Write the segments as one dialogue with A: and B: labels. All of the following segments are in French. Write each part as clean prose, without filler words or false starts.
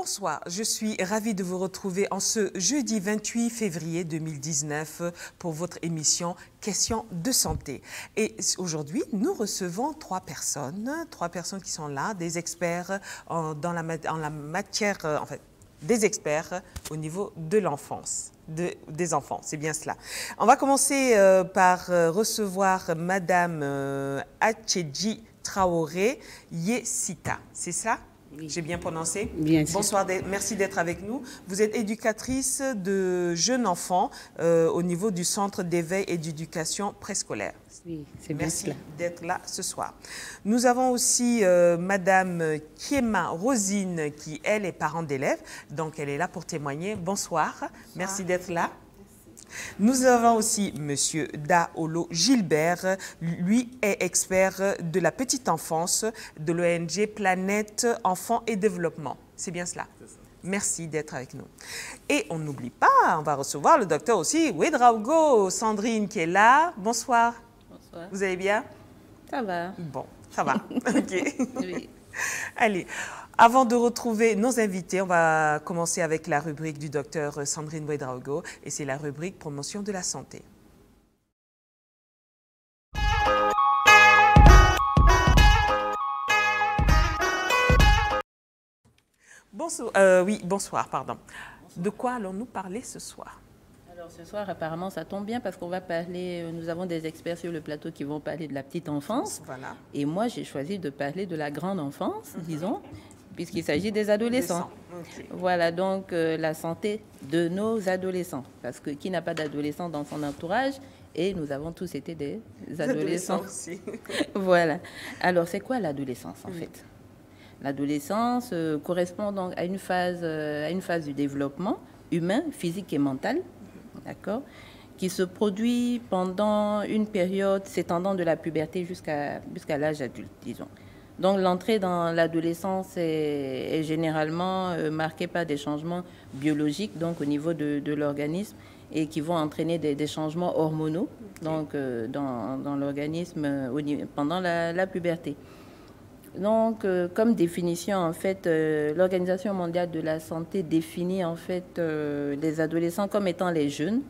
A: Bonsoir, je suis ravie de vous retrouver en ce jeudi 28 février 2019 pour votre émission Questions de santé. Et aujourd'hui, nous recevons trois personnes qui sont là, des experts dans la matière, en fait, des experts au niveau de l'enfance. Des enfants, c'est bien cela. On va commencer par recevoir Madame Atchedji Traoré Yesita, c'est ça? Oui. J'ai bien prononcé?
B: Bien sûr.
A: Bonsoir, merci d'être avec nous. Vous êtes éducatrice de jeunes enfants au niveau du Centre d'éveil et d'éducation préscolaire.
B: Oui, c'est bien cela.
A: Merci d'être là ce soir. Nous avons aussi Madame Kiema Rosine qui, elle, est parent d'élèves. Donc, elle est là pour témoigner. Bonsoir. Merci d'être là. Nous avons aussi Monsieur Daolo Gilbert, lui est expert de la petite enfance de l'ONG Planète Enfants et Développement. C'est bien cela? Merci d'être avec nous. Et on n'oublie pas, on va recevoir le docteur aussi, Ouedraogo, Sandrine qui est là. Bonsoir.
C: Bonsoir.
A: Vous allez bien?
C: Ça va.
A: Bon, ça va. OK.
C: Oui.
A: Allez, avant de retrouver nos invités, on va commencer avec la rubrique du docteur Sandrine Ouedraogo et c'est la rubrique Promotion de la santé. Bonsoir, bonsoir, pardon. De quoi allons-nous parler ce soir?
C: Alors ce soir, apparemment, ça tombe bien parce qu'on va parler, nous avons des experts sur le plateau qui vont parler de la petite enfance.
A: Voilà.
C: Et moi, j'ai choisi de parler de la grande enfance, disons, puisqu'il s'agit des adolescents.
A: Okay.
C: Voilà, donc la santé de nos adolescents. Parce que qui n'a pas d'adolescents dans son entourage? Et nous avons tous été des adolescents.
A: Aussi.
C: Voilà. Alors, c'est quoi l'adolescence, en fait? L'adolescence correspond donc à une phase du développement humain, physique et mental, d'accord, qui se produit pendant une période s'étendant de la puberté jusqu'à l'âge adulte, disons. Donc l'entrée dans l'adolescence est généralement marquée par des changements biologiques, donc au niveau de l'organisme, et qui vont entraîner des changements hormonaux, donc dans l'organisme pendant la puberté. Donc, comme définition, en fait, l'Organisation mondiale de la santé définit en fait les adolescents comme étant les jeunes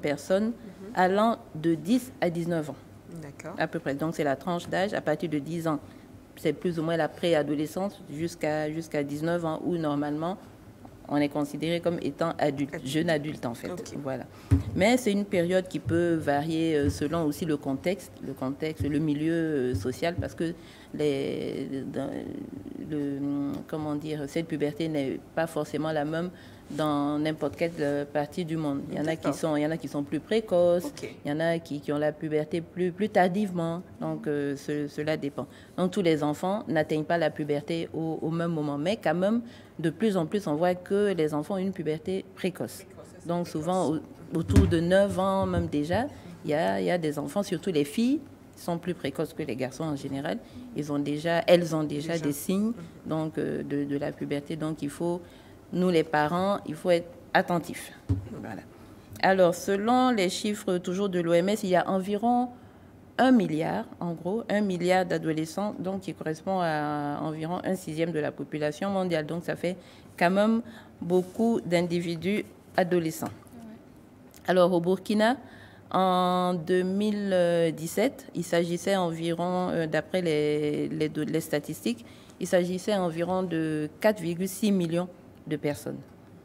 C: personnes allant de 10 à 19 ans.
A: D'accord.
C: À peu près. Donc, c'est la tranche d'âge à partir de 10 ans. C'est plus ou moins la préadolescence jusqu'à 19 ans où, normalement, on est considéré comme étant adulte, jeune adulte, en fait. Okay. Voilà. Mais c'est une période qui peut varier selon aussi le contexte, le milieu social, parce que comment dire, cette puberté n'est pas forcément la même dans n'importe quelle partie du monde. Il y en a qui sont plus précoces, okay. Il y en a qui ont la puberté plus tardivement, donc cela dépend. Donc tous les enfants n'atteignent pas la puberté au même moment, mais quand même, de plus en plus, on voit que les enfants ont une puberté précoce. Donc souvent, autour de 9 ans même déjà, il y a des enfants, surtout les filles, sont plus précoces que les garçons en général. Elles ont déjà des signes donc, de la puberté. Donc il faut, nous les parents, il faut être attentifs. Voilà. Alors selon les chiffres toujours de l'OMS, il y a environ 1 milliard, en gros, 1 milliard d'adolescents, donc qui correspond à environ 1/6 de la population mondiale. Donc ça fait quand même beaucoup d'individus adolescents. Alors au Burkina, en 2017, il s'agissait environ, d'après les statistiques, il s'agissait environ de 4,6 millions de personnes.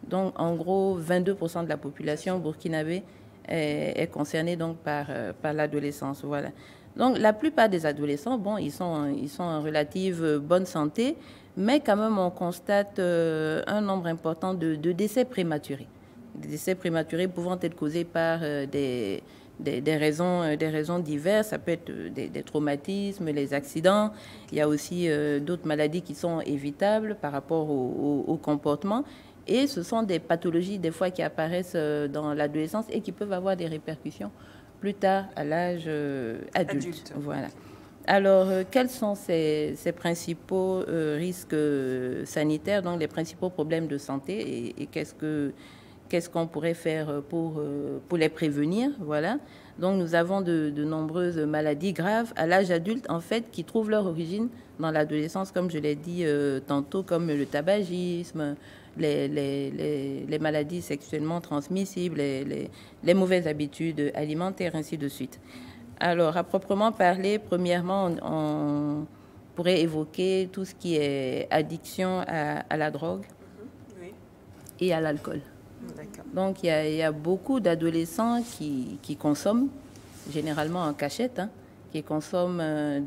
C: Donc en gros, 22% de la population burkinabé est concernée donc par l'adolescence. Voilà. Donc la plupart des adolescents, bon, ils sont en relative bonne santé, mais quand même on constate un nombre important de décès prématurés. Des décès prématurés pouvant être causés par des raisons diverses. Ça peut être des traumatismes, les accidents. Il y a aussi d'autres maladies qui sont évitables par rapport au comportement. Et ce sont des pathologies, des fois, qui apparaissent dans l'adolescence et qui peuvent avoir des répercussions plus tard à l'âge adulte. Voilà. Alors, quels sont ces principaux risques sanitaires, donc les principaux problèmes de santé et qu'est-ce qu'est-ce qu'on pourrait faire pour les prévenir, voilà. Donc, nous avons de nombreuses maladies graves à l'âge adulte, en fait, qui trouvent leur origine dans l'adolescence, comme je l'ai dit tantôt, comme le tabagisme, les maladies sexuellement transmissibles, les mauvaises habitudes alimentaires, ainsi de suite. Alors, à proprement parler, premièrement, on pourrait évoquer tout ce qui est addiction à la drogue et à l'alcool. Donc, il y a beaucoup d'adolescents qui consomment, généralement en cachette, qui consomment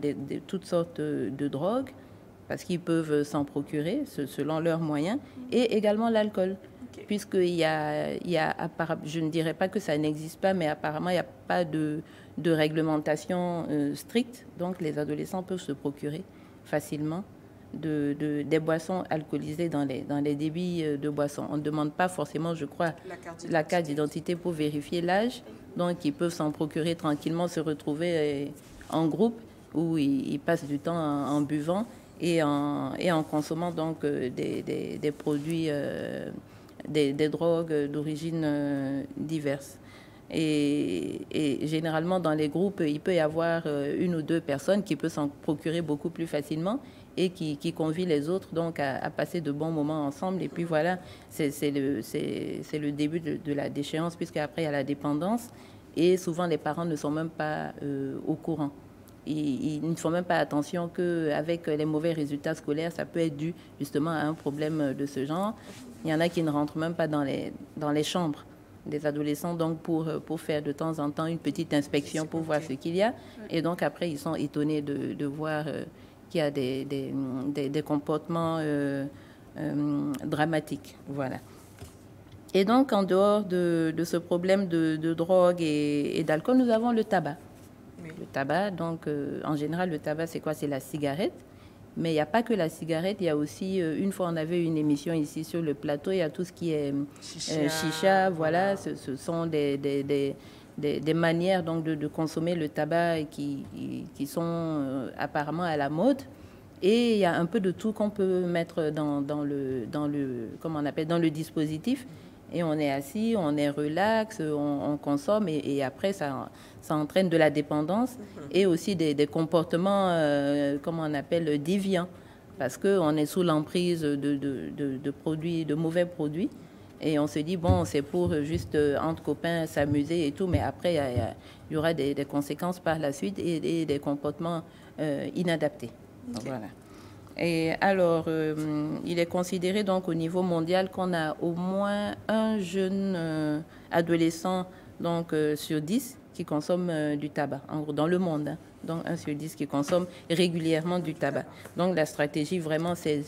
C: toutes sortes de drogues, parce qu'ils peuvent s'en procurer selon leurs moyens, et également l'alcool. Puisqu'il y a, je ne dirais pas que ça n'existe pas, mais apparemment, il n'y a pas de réglementation stricte. Donc, les adolescents peuvent se procurer facilement des boissons alcoolisées dans les débits de boissons. On ne demande pas forcément, je crois, la carte d'identité pour vérifier l'âge. Donc, ils peuvent s'en procurer tranquillement, se retrouver en groupe où ils passent du temps en buvant et en consommant donc des produits, des drogues d'origine diverses. Et généralement, dans les groupes, il peut y avoir une ou deux personnes qui peuvent s'en procurer beaucoup plus facilement et qui convient les autres donc à passer de bons moments ensemble. Et puis voilà, c'est le début de la déchéance, puisqu'après, il y a la dépendance. Et souvent, les parents ne sont même pas au courant. Ils ne font même pas attention qu'avec les mauvais résultats scolaires, ça peut être dû justement à un problème de ce genre. Il y en a qui ne rentrent même pas dans les chambres des adolescents, donc pour faire de temps en temps une petite inspection pour voir ce qu'il y a. Et donc après, ils sont étonnés de voir qu'il y a des comportements dramatiques. Voilà. Et donc, en dehors de ce problème de drogue et d'alcool, nous avons le tabac. Le tabac, donc en général, le tabac, c'est quoi? C'est la cigarette. Mais il n'y a pas que la cigarette, il y a aussi, une fois on avait une émission ici sur le plateau, il y a tout ce qui est chicha, voilà. Ce sont des manières donc de consommer le tabac qui sont apparemment à la mode. Et il y a un peu de tout qu'on peut mettre dans le dispositif. Et on est assis, on est relax, on consomme et après ça entraîne de la dépendance et aussi des comportements, déviants, parce qu'on est sous l'emprise de produits, de mauvais produits. Et on se dit, bon, c'est pour juste entre copains s'amuser et tout, mais après, il y aura des conséquences par la suite et des comportements inadaptés. Okay. Voilà. Et alors, il est considéré donc au niveau mondial qu'on a au moins un jeune adolescent donc, sur 10 qui consomme du tabac, en gros, dans le monde. Hein. Donc, 1 sur 10 qui consomme régulièrement du tabac. Donc, la stratégie, vraiment, c'est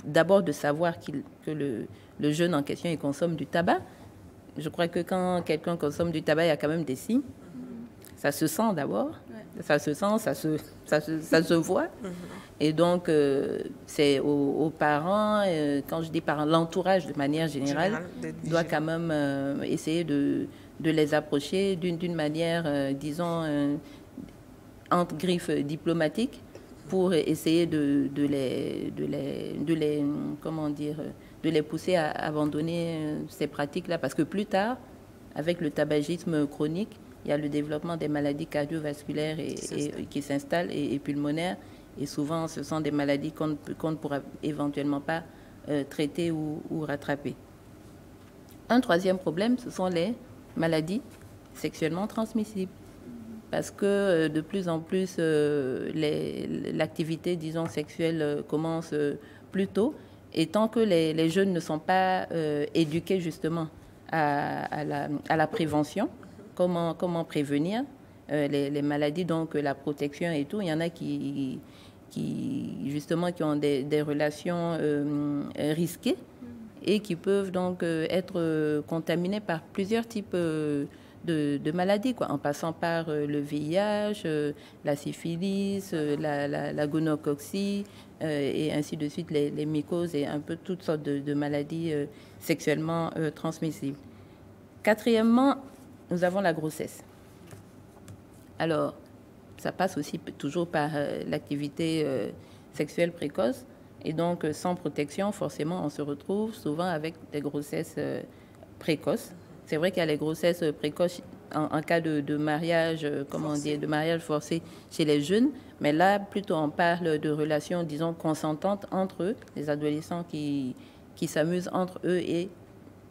C: d'abord de savoir que le jeune en question, il consomme du tabac. Je crois que quand quelqu'un consomme du tabac, il y a quand même des signes. Ça se sent d'abord. Ouais. Ça se sent, ça se voit. Et donc, c'est aux parents, quand je dis parents, l'entourage de manière générale doit quand même essayer de les approcher d'une manière, disons, entre griffes diplomatiques pour essayer de les pousser à abandonner ces pratiques-là. Parce que plus tard, avec le tabagisme chronique, il y a le développement des maladies cardiovasculaires qui s'installent et pulmonaires. Et souvent, ce sont des maladies qu'on ne pourra éventuellement pas traiter ou rattraper. Un troisième problème, ce sont les maladies sexuellement transmissibles. Parce que de plus en plus, l'activité, disons, sexuelle commence plus tôt. Et tant que les jeunes ne sont pas éduqués justement à la prévention, comment prévenir les maladies, donc la protection et tout, il y en a qui ont des relations risquées et qui peuvent donc être contaminés par plusieurs types de maladies, quoi, en passant par le VIH, la syphilis, la gonococcie et ainsi de suite, les mycoses et un peu toutes sortes de maladies sexuellement transmissibles. Quatrièmement, nous avons la grossesse. Alors, ça passe aussi toujours par l'activité sexuelle précoce. Et donc, sans protection, forcément, on se retrouve souvent avec des grossesses précoces. C'est vrai qu'il y a les grossesses précoces en cas de mariage, comment dire, de mariage forcé chez les jeunes, mais là, plutôt, on parle de relations, disons, consentantes entre eux, les adolescents qui s'amusent entre eux et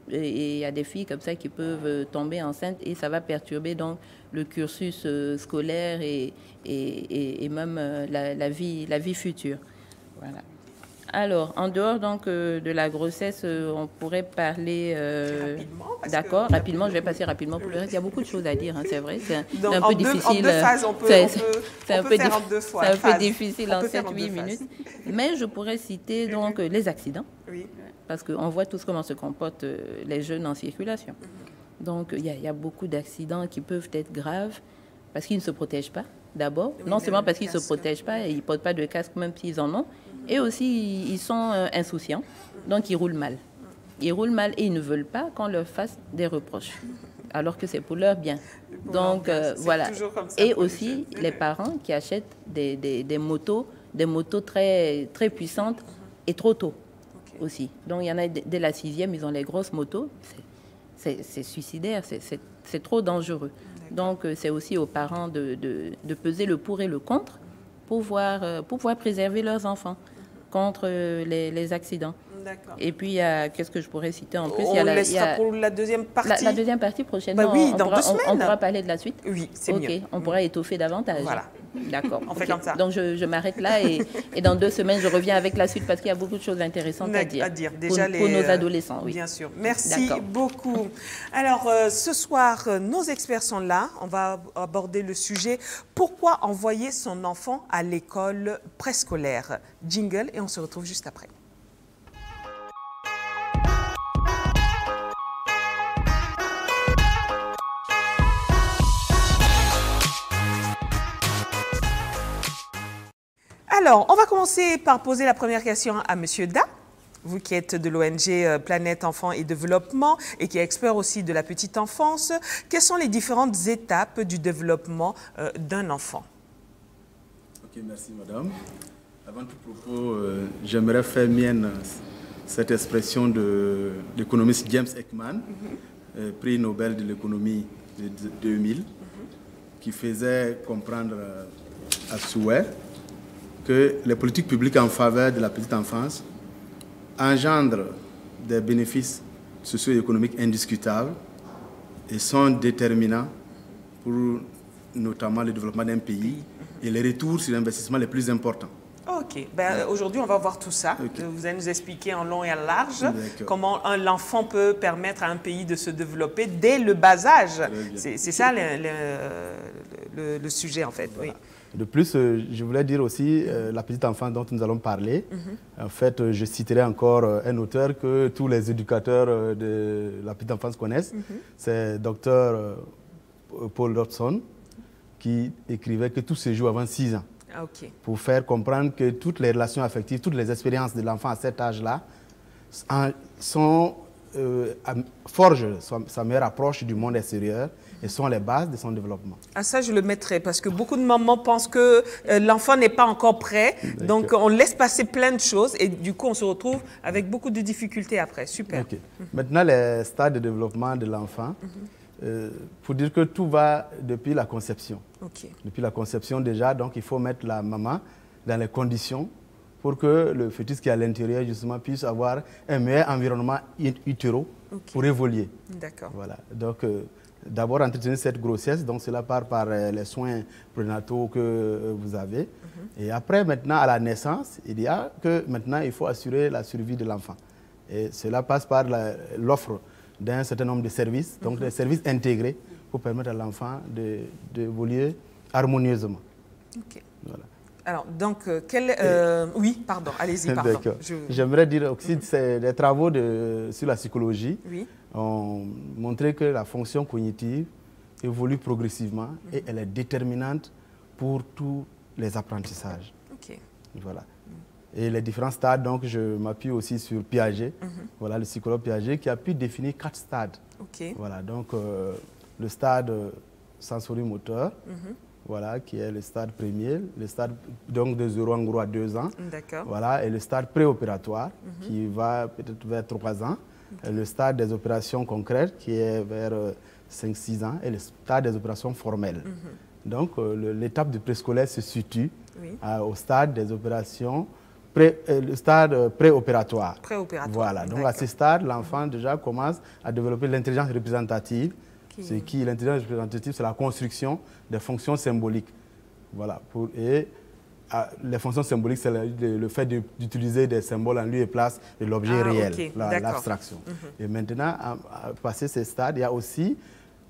C: il y a des filles comme ça qui peuvent tomber enceintes et ça va perturber donc le cursus scolaire et même la vie future. Voilà. Alors, en dehors donc de la grossesse, on pourrait parler... D'accord, rapidement, je vais passer rapidement pour le reste. Il y a beaucoup de choses à dire, hein, c'est vrai. C'est un peu difficile. En deux
A: phases, on peut faire en deux fois.
C: C'est un peu difficile en 7-8 minutes. Mais je pourrais citer donc les accidents. Oui. Parce qu'on voit tous comment se comportent les jeunes en circulation. Donc, il y a beaucoup d'accidents qui peuvent être graves parce qu'ils ne se protègent pas, d'abord. Oui, non seulement parce qu'ils ne se protègent pas et ils ne portent pas de casque même s'ils en ont, et aussi ils sont insouciants, donc ils roulent mal. Ils roulent mal et ils ne veulent pas qu'on leur fasse des reproches, alors que c'est pour leur bien. Donc, voilà. Et aussi les parents qui achètent des motos très, très puissantes et trop tôt. Aussi. Donc, il y en a dès la 6e, ils ont les grosses motos. C'est suicidaire, c'est trop dangereux. Donc, c'est aussi aux parents de peser le pour et le contre pour pouvoir préserver leurs enfants contre les accidents. Et puis, qu'est-ce que je pourrais citer en plus?
A: On laissera pour la deuxième partie.
C: La deuxième partie, prochainement,
A: oui, dans 2 semaines.
C: On pourra parler de la suite.
A: Oui, c'est mieux.
C: On pourra étoffer davantage.
A: Voilà.
C: D'accord.
A: On fait comme ça.
C: Donc, je m'arrête là et dans 2 semaines, je reviens avec la suite parce qu'il y a beaucoup de choses intéressantes à dire.
A: Déjà
C: pour nos adolescents, oui.
A: Bien sûr. Merci beaucoup. Alors, ce soir, nos experts sont là. On va aborder le sujet « Pourquoi envoyer son enfant à l'école préscolaire ?» Jingle et on se retrouve juste après. Alors, on va commencer par poser la première question à Monsieur Da, vous qui êtes de l'ONG Planète Enfants et Développement et qui est expert aussi de la petite enfance. Quelles sont les différentes étapes du développement d'un enfant?
B: Ok, merci madame. Avant tout propos, j'aimerais faire mienne cette expression de l'économiste James Heckman, prix Nobel de l'économie de 2000, qui faisait comprendre à souhait que les politiques publiques en faveur de la petite enfance engendrent des bénéfices socio-économiques indiscutables et sont déterminants pour notamment le développement d'un pays et les retours sur l'investissement les plus importants.
A: Ok, aujourd'hui on va voir tout ça. Vous allez nous expliquer en long et en large comment l'enfant peut permettre à un pays de se développer dès le bas âge. C'est ça le sujet en fait.
B: Voilà.
A: Oui.
B: De plus, je voulais dire aussi la petite enfance dont nous allons parler. En fait, je citerai encore un auteur que tous les éducateurs de la petite enfance connaissent. C'est Dr Paul Dodson qui écrivait que tout se joue avant 6 ans. Pour faire comprendre que toutes les relations affectives, toutes les expériences de l'enfant à cet âge-là forgent sa meilleure approche du monde extérieur et sont les bases de son développement.
A: Ah, ça, je le mettrai parce que beaucoup de mamans pensent que l'enfant n'est pas encore prêt. Donc, on laisse passer plein de choses et du coup, on se retrouve avec beaucoup de difficultés après. Super.
B: Maintenant, les stades de développement de l'enfant, pour dire que tout va depuis la conception. Depuis la conception déjà, donc il faut mettre la maman dans les conditions pour que le fœtus qui est à l'intérieur justement puisse avoir un meilleur environnement utéro pour évoluer.
A: D'accord.
B: Voilà. Donc, d'abord entretenir cette grossesse, donc cela part par les soins prénataux que vous avez. Et après, maintenant, à la naissance, il y a que maintenant, il faut assurer la survie de l'enfant. Et cela passe par l'offre d'un certain nombre de services, donc des services intégrés pour permettre à l'enfant d'évoluer harmonieusement. Voilà.
A: Alors, donc, oui, pardon, allez-y, pardon.
B: D'accord. J'aimerais dire aussi que des travaux sur la psychologie ont montré que la fonction cognitive évolue progressivement et elle est déterminante pour tous les apprentissages. Voilà. Et les différents stades, donc je m'appuie aussi sur Piaget, voilà, le psychologue Piaget, qui a pu définir 4 stades. Voilà, donc le stade sensorimoteur, voilà, qui est le stade premier, le stade donc de 0 en gros à 2 ans. Voilà, et le stade préopératoire, qui va peut-être vers 3 ans. le stade des opérations concrètes qui est vers 5-6 ans et le stade des opérations formelles. Donc l'étape du préscolaire se situe au stade des opérations, le stade préopératoire. Voilà, donc à ce stade, l'enfant déjà commence à développer l'intelligence représentative. L'intelligence représentative, c'est la construction des fonctions symboliques. Voilà, les fonctions symboliques, c'est le fait d'utiliser des symboles en lieu et place de l'objet réel, l'abstraction. Et maintenant, à passer ce stade, il y a aussi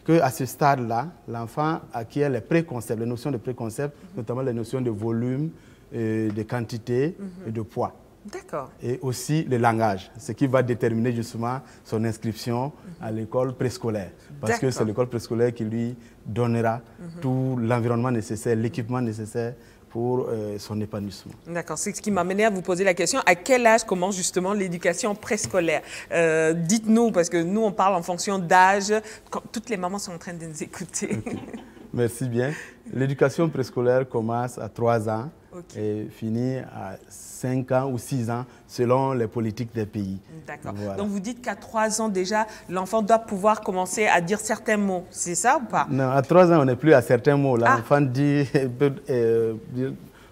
B: qu'à ce stade-là, l'enfant acquiert les préconcepts, les notions de préconcepts, notamment les notions de volume, de quantité et de poids.
A: D'accord.
B: Et aussi le langage, ce qui va déterminer justement son inscription à l'école préscolaire. Parce que c'est l'école préscolaire qui lui donnera tout l'environnement nécessaire, l'équipement nécessaire pour son épanouissement.
A: D'accord, c'est ce qui m'a amené à vous poser la question, à quel âge commence justement l'éducation préscolaire? Dites-nous, parce que nous on parle en fonction d'âge, toutes les mamans sont en train de nous écouter.
B: Okay. Merci bien. L'éducation préscolaire commence à 3 ans et finit à 5 ans ou 6 ans selon les politiques des pays. D'accord.
A: Voilà. Donc vous dites qu'à 3 ans déjà, l'enfant doit pouvoir commencer à dire certains mots, c'est ça ou pas?
B: Non, à 3 ans on n'est plus à certains mots. L'enfant dit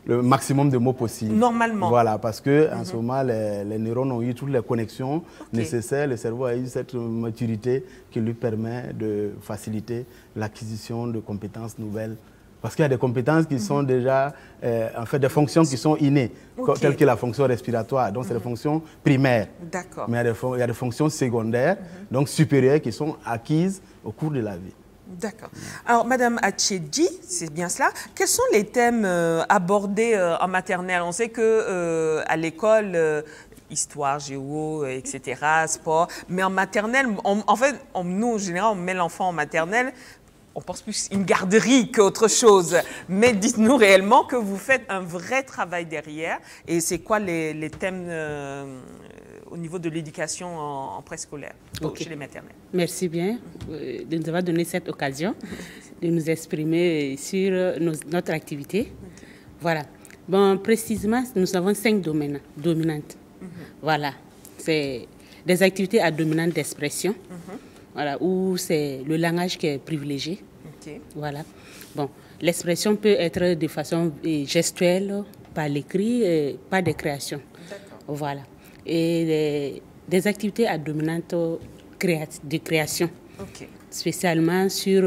B: le maximum de mots possible.
A: Normalement.
B: Voilà, parce qu'en ce moment, les neurones ont eu toutes les connexions nécessaires. Le cerveau a eu cette maturité qui lui permet de faciliter l'acquisition de compétences nouvelles. Parce qu'il y a des compétences qui sont déjà, en fait, des fonctions qui sont innées, telles que la fonction respiratoire. Donc, c'est des fonctions primaires.
A: D'accord.
B: Mais il y a des fonctions secondaires, donc supérieures, qui sont acquises au cours de la vie.
A: D'accord. Alors, Madame Atchedji, c'est bien cela. Quels sont les thèmes abordés en maternelle? On sait que à l'école, histoire, géo, etc., sport, mais en maternelle, en fait, nous, en général, on met l'enfant en maternelle. On pense plus une garderie qu'autre chose. Mais dites-nous réellement que vous faites un vrai travail derrière. Et c'est quoi les thèmes au niveau de l'éducation en préscolaire chez les maternelles?
D: Merci bien de nous avoir donné cette occasion de nous exprimer sur notre activité. Voilà. Bon, précisément, nous avons 5 domaines dominantes. Voilà. C'est des activités à dominante d'expression. Voilà, où c'est le langage qui est privilégié. Voilà. Bon, l'expression peut être de façon gestuelle, par l'écrit, par des créations. Voilà. Et des activités à dominante de création, spécialement sur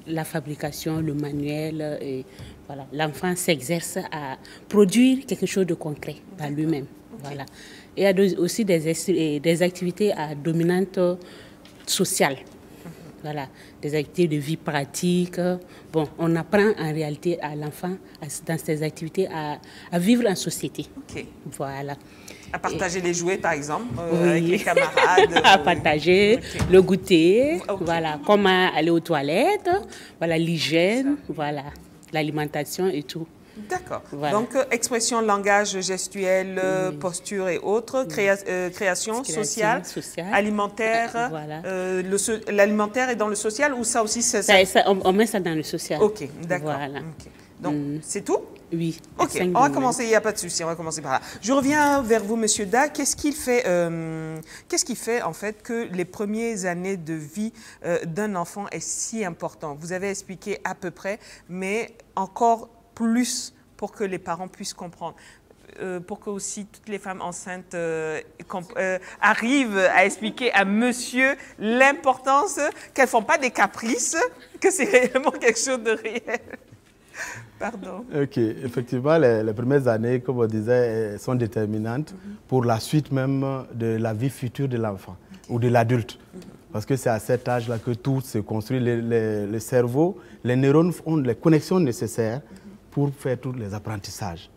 D: la fabrication, le manuel. Et voilà. L'enfant s'exerce à produire quelque chose de concret par lui-même. Voilà. Et il y a aussi des activités à dominante sociale. Voilà, des activités de vie pratique. Bon, on apprend en réalité à l'enfant, dans ces activités, à vivre en société. Voilà.
A: À partager les jouets, par exemple, avec les camarades.
D: À partager le goûter, voilà, comment aller aux toilettes, voilà, l'hygiène, voilà, l'alimentation et tout.
A: D'accord. Voilà. Donc, expression, langage gestuel, posture et autres, création sociale, alimentaire.
D: Voilà.
A: L'alimentaire est dans le social ou ça aussi c'est ça?
D: On met ça dans le social.
A: Ok, d'accord. Voilà. Donc, c'est tout?
D: Oui.
A: Ok, on va commencer, il n'y a pas de souci, on va commencer par là. Je reviens vers vous, Monsieur Da. Qu'est-ce qui fait en fait que les premières années de vie d'un enfant est si important? Vous avez expliqué à peu près, mais encore plus pour que les parents puissent comprendre, pour que aussi toutes les femmes enceintes arrivent à expliquer à monsieur l'importance qu'elles ne font pas des caprices, que c'est réellement quelque chose de réel. Pardon. Ok,
B: effectivement, les premières années, comme on disait, sont déterminantes pour la suite même de la vie future de l'enfant ou de l'adulte. Parce que c'est à cet âge-là que tout se construit. Le cerveau, les neurones ont les connexions nécessaires pour faire tous les apprentissages.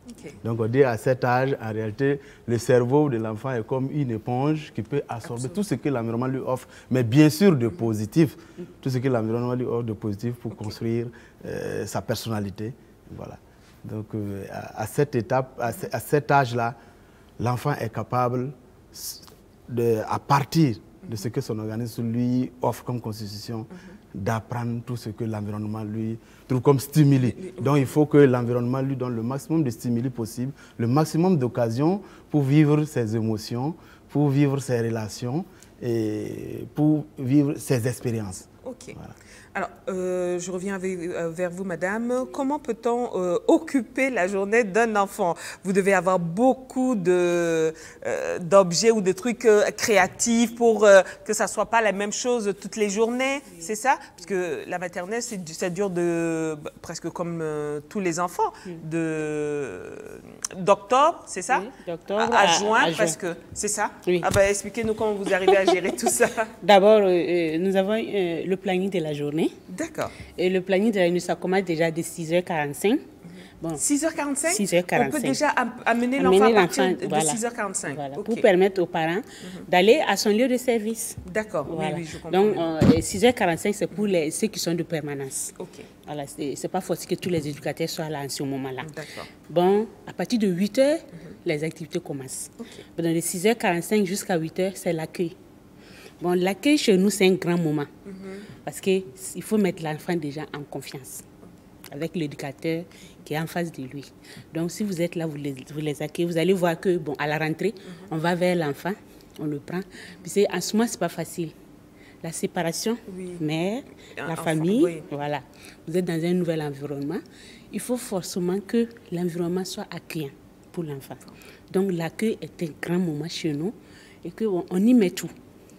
B: Donc on dit à cet âge, en réalité, le cerveau de l'enfant est comme une éponge qui peut absorber tout ce que l'environnement lui offre, mais bien sûr de positif, tout ce que l'environnement lui offre de positif pour construire sa personnalité. Voilà. Donc à cette étape, à cet âge-là, l'enfant est capable, à partir de ce que son organisme lui offre comme constitution, d'apprendre tout ce que l'environnement lui trouve comme stimuli. Donc il faut que l'environnement lui donne le maximum de stimuli possible, le maximum d'occasions pour vivre ses émotions, pour vivre ses relations et pour vivre ses expériences.
A: Ok. Voilà. Alors, je reviens vers vous, madame. Comment peut-on occuper la journée d'un enfant? Vous devez avoir beaucoup d'objets ou de trucs créatifs pour que ça ne soit pas la même chose toutes les journées, c'est ça? Parce que la maternelle, ça dure presque comme tous les enfants, d'octobre, c'est ça?
D: Oui, d'octobre
A: à juin, presque, c'est ça?
D: Oui.
A: Ah ben, expliquez-nous comment vous arrivez à gérer tout ça.
D: D'abord, nous avons le planning de la journée.
A: D'accord.
D: Et le planning de la nuit, ça commence déjà de 6h45.
A: Bon. 6h45?
D: 6h45.
A: On peut déjà amener l'enfant à partir de 6h45.
D: Voilà,
A: okay.
D: Pour permettre aux parents d'aller à son lieu de service.
A: D'accord,
D: voilà.
A: Oui, je comprends.
D: Donc, 6h45, c'est pour ceux qui sont de permanence.
A: Okay.
D: Voilà, c'est pas forcément que tous les éducateurs soient là en ce moment-là.
A: D'accord.
D: Bon, à partir de 8h, les activités commencent. Okay. Dans les 6h45 jusqu'à 8h, c'est l'accueil. Bon, l'accueil chez nous, c'est un grand moment. Parce qu'il faut mettre l'enfant déjà en confiance avec l'éducateur qui est en face de lui. Donc, si vous êtes là, vous les accueillez, vous allez voir que, bon, à la rentrée, on va vers l'enfant, on le prend. Puis en ce moment, ce n'est pas facile. La séparation, mère, la famille, voilà. Vous êtes dans un nouvel environnement. Il faut forcément que l'environnement soit accueillant pour l'enfant. Donc, l'accueil est un grand moment chez nous et qu'on y met tout.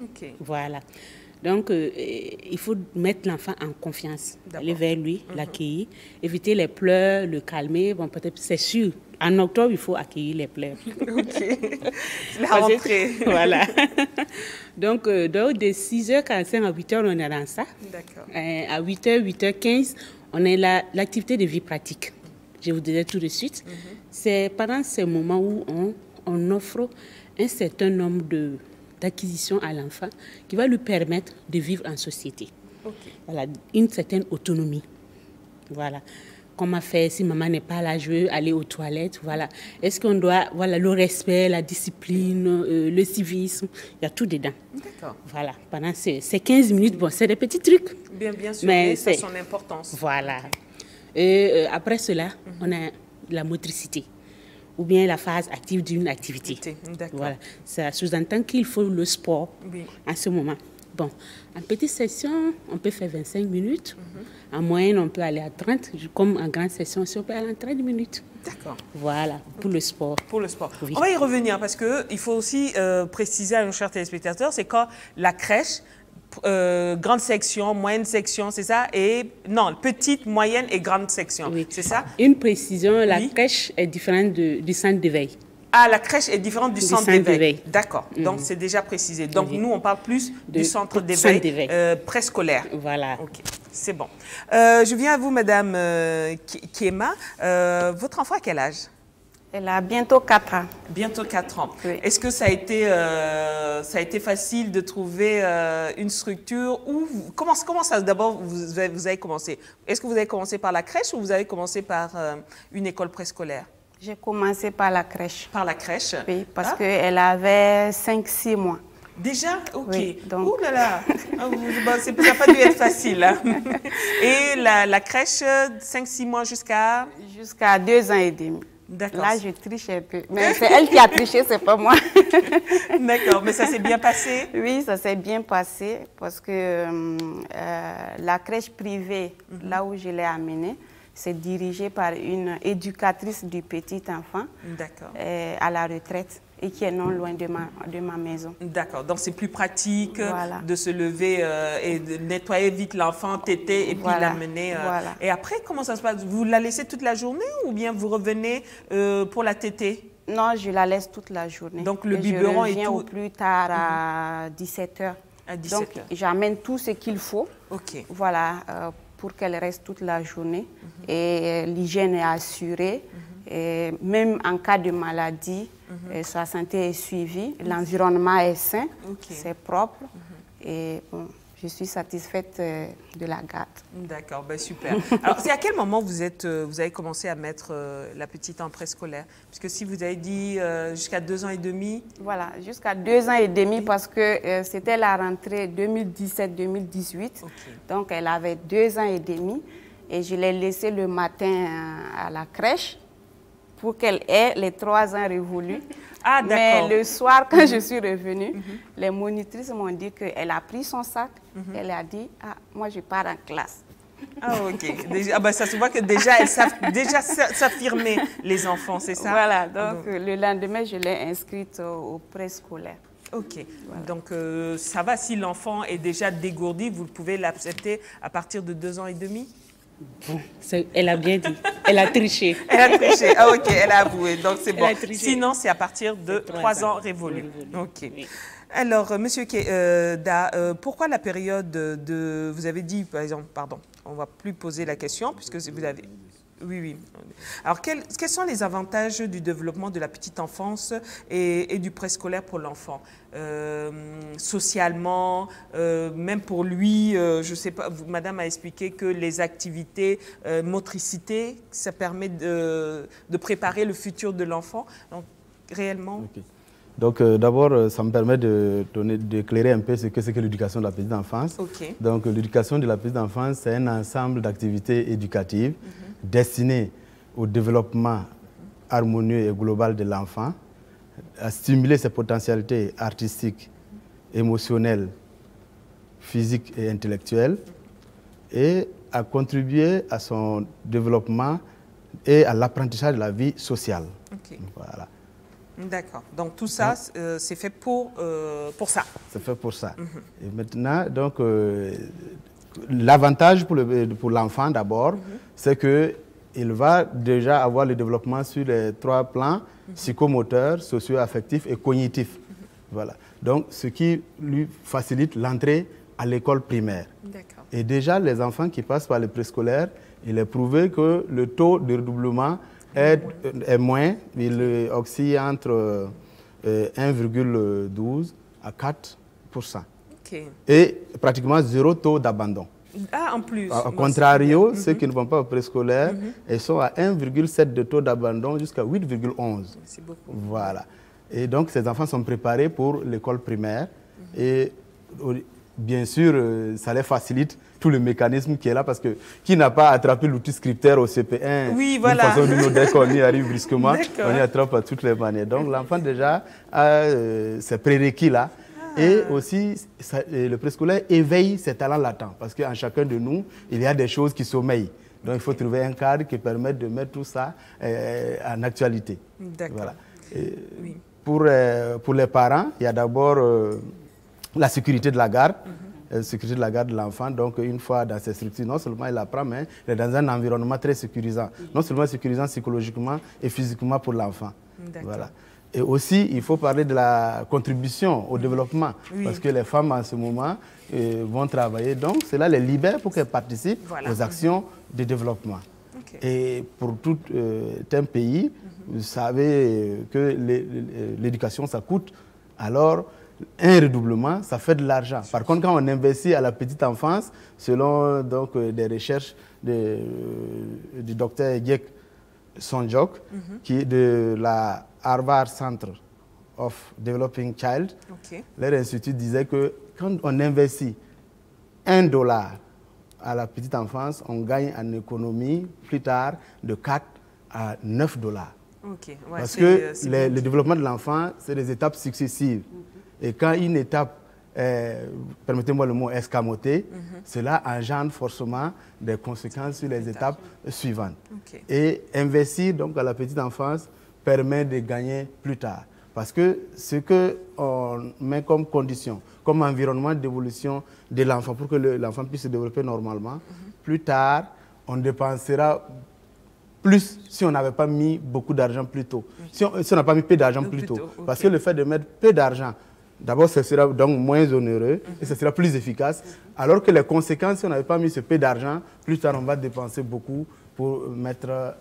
A: Okay.
D: Voilà. Donc, il faut mettre l'enfant en confiance, aller vers lui, l'accueillir, éviter les pleurs, le calmer. Bon, peut-être, c'est sûr, en octobre, il faut accueillir les pleurs.
A: OK. La rentrée.
D: Voilà. Donc, de 6h45 à 8h, on est dans ça.
A: D'accord.
D: À 8h, 8h15, on est l'activité de vie pratique. Je vous dirai tout de suite. C'est pendant ces moments où on offre un certain nombre d'acquisition à l'enfant qui va lui permettre de vivre en société.
A: Okay.
D: Voilà, une certaine autonomie. Voilà. Comment faire si maman n'est pas là, je veux aller aux toilettes. Voilà. Est-ce qu'on doit, voilà, le respect, la discipline, le civisme, il y a tout dedans. D'accord. Voilà. Pendant ces 15 minutes, bon, c'est des petits trucs.
A: Bien sûr, mais ça a son importance.
D: Voilà. Et après cela, on a la motricité, ou bien la phase active d'une activité. Voilà. Ça sous-entend qu'il faut le sport en ce moment. Bon, en petite session, on peut faire 25 minutes. En moyenne, on peut aller à 30. Comme en grande session, on peut aller à 30 minutes.
A: D'accord.
D: Voilà, pour le sport.
A: Pour le sport. Oui. On va y revenir parce qu'il faut aussi préciser à nos chers téléspectateurs, c'est quand la crèche, grande section, moyenne section, c'est ça? Et non, petite, moyenne et grande section, c'est ça?
D: Une précision, la crèche est différente du centre d'éveil.
A: Ah, la crèche est différente du centre d'éveil. D'accord, donc c'est déjà précisé. Donc nous, on parle plus du centre d'éveil préscolaire.
D: Voilà.
A: Ok, c'est bon. Je viens à vous, Madame Kiema. Votre enfant a quel âge?
E: Elle a bientôt 4 ans.
A: Bientôt 4 ans.
E: Oui.
A: Est-ce que ça a été facile de trouver une structure ou comment ça d'abord vous avez commencé? Est-ce que vous avez commencé par la crèche ou vous avez commencé par une école préscolaire?
E: J'ai commencé par la crèche.
A: Par la crèche?
E: Oui, parce qu'elle avait 5-6 mois.
A: Déjà? Ok.
E: Oui, donc...
A: Ouh là là! Ça n'a pas dû être facile. Hein? Et la crèche, 5-6 mois jusqu'à?
E: Jusqu'à 2 ans et demi.
A: D'accord.
E: Là, je triche un peu. Mais c'est elle qui a triché, c'est pas moi.
A: D'accord, mais ça s'est bien passé?
E: Oui, ça s'est bien passé parce que la crèche privée, là où je l'ai amenée, c'est dirigé par une éducatrice du petit enfant à la retraite et qui est non loin de ma maison. D'accord,
A: donc c'est plus pratique de se lever et de nettoyer vite l'enfant, téter et puis l'amener. Et après, comment ça se passe? Vous la laissez toute la journée ou bien vous revenez pour la téter?
E: Non, je la laisse toute la journée.
A: Donc le biberon et tout?
E: Je reviens au plus tard à 17h.
A: À 17h.
E: Donc j'amène tout ce qu'il faut.
A: Ok.
E: Voilà, pour qu'elle reste toute la journée. Et l'hygiène est assurée. Et même en cas de maladie, sa santé est suivie. L'environnement est sain, c'est propre. Et bon, je suis satisfaite de la garde.
A: D'accord, ben super. Alors, c'est à quel moment vous avez commencé à mettre la petite en préscolaire? Puisque si vous avez dit jusqu'à 2 ans et demi...
E: Voilà, jusqu'à 2 ans et demi parce que c'était la rentrée 2017-2018. Okay. Donc, elle avait 2 ans et demi et je l'ai laissée le matin à la crèche pour qu'elle ait les 3 ans révolus.
A: Ah,
E: mais le soir, quand je suis revenue, les monitrices m'ont dit qu'elle a pris son sac. Elle a dit, ah, moi, je pars en classe.
A: Ah, ok. Déjà, ben, ça se voit que déjà, elles savent déjà s'affirmer, les enfants, c'est ça?
E: Voilà, donc le lendemain, je l'ai inscrite au préscolaire.
A: Ok, voilà. Donc ça va, si l'enfant est déjà dégourdi, vous pouvez l'accepter à partir de 2 ans et demi?
D: Bon, elle a bien dit. Elle a triché.
A: Elle a triché. Ah, ok, elle a avoué. Donc, c'est bon. Sinon, c'est à partir de 3 ans révolus. Ok. Oui. Alors, Monsieur Da, pourquoi la période de... Vous avez dit, par exemple, pardon, on ne va plus poser la question puisque vous avez... Oui, oui. Alors, quels sont les avantages du développement de la petite enfance et du préscolaire pour l'enfant? Socialement, même pour lui, je ne sais pas, madame a expliqué que les activités motricité, ça permet de préparer le futur de l'enfant. Donc, réellement...
B: Okay. Donc, d'abord, ça me permet d'éclairer un peu ce que c'est que l'éducation de la petite enfance.
A: Okay.
B: Donc, l'éducation de la petite enfance, c'est un ensemble d'activités éducatives destinées au développement harmonieux et global de l'enfant, à stimuler ses potentialités artistiques, émotionnelles, physiques et intellectuelles, et à contribuer à son développement et à l'apprentissage de la vie sociale.
A: Okay.
B: Voilà.
A: D'accord. Donc tout ça, c'est fait pour ça.
B: C'est fait pour ça. Et maintenant, donc, l'avantage pour l'enfant d'abord, c'est qu'il va déjà avoir le développement sur les 3 plans, psychomoteur, socio-affectif et cognitif. Voilà. Donc, ce qui lui facilite l'entrée à l'école primaire. Et déjà, les enfants qui passent par le préscolaire, il est prouvé que le taux de redoublement est moins, il oscille entre 1,12 à 4%. Okay. Et pratiquement 0 taux d'abandon.
A: Ah, en plus.
B: Au contrario, ceux qui ne vont pas au préscolaire, ils sont à 1,7 de taux d'abandon jusqu'à 8,11.
A: C'est beaucoup.
B: Voilà. Et donc, ces enfants sont préparés pour l'école primaire. Et bien sûr, ça les facilite tout le mécanisme qui est là parce que qui n'a pas attrapé l'outil scriptaire au CP1
A: oui, voilà.
B: d'une façon ou d'une autre, dès qu'on y arrive brusquement, on y attrape à toutes les manières. Donc l'enfant déjà a ces prérequis-là. Et aussi, le préscolaire éveille ses talents latents parce qu'en chacun de nous, il y a des choses qui sommeillent. Donc il faut trouver un cadre qui permette de mettre tout ça en actualité. Voilà. Oui. Pour les parents, il y a d'abord la sécurité de la garde. Sécurité de la garde de l'enfant. Donc, une fois dans ces structures, non seulement il apprend, mais il est dans un environnement très sécurisant. Non seulement sécurisant psychologiquement et physiquement pour l'enfant. Voilà. Et aussi, il faut parler de la contribution au développement. Parce que les femmes, en ce moment, vont travailler. Donc, cela les libère pour qu'elles participent aux actions de développement. Et pour tout un pays, vous savez que l'éducation, ça coûte. Alors, un redoublement, ça fait de l'argent. Par contre, quand on investit à la petite enfance, selon donc, des recherches du docteur Gyek Sonjok, qui est de la Harvard Center of Developing Child, leur institut disait que quand on investit $1 à la petite enfance, on gagne en économie plus tard de 4 à 9 $. Parce que le développement de l'enfant, c'est des étapes successives. Et quand une étape, permettez-moi le mot escamotée, cela engendre forcément des conséquences sur les étapes suivantes. Et investir donc à la petite enfance permet de gagner plus tard. Parce que ce qu'on met comme condition, comme environnement d'évolution de l'enfant, pour que l'enfant puisse se développer normalement, plus tard, on dépensera plus si on n'avait pas mis beaucoup d'argent plus tôt. Si on n'a pas mis peu d'argent plus tôt. Parce que le fait de mettre peu d'argent, d'abord, ce sera donc moins onéreux et ce sera plus efficace. Alors que les conséquences, si on n'avait pas mis ce peu d'argent, plus tard, on va dépenser beaucoup pour mettre...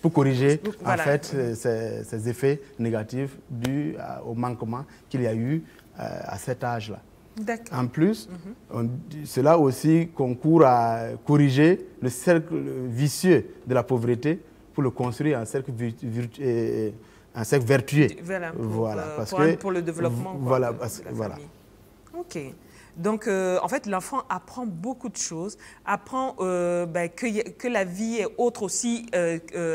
B: pour corriger en fait ces effets négatifs dus au manquement qu'il y a eu à cet âge-là. En plus, cela aussi concourt à corriger le cercle vicieux de la pauvreté pour le construire en cercle vertueux.
A: Pour le développement.
B: Voilà.
A: OK. Donc, en fait, l'enfant apprend beaucoup de choses, apprend que la vie est autre aussi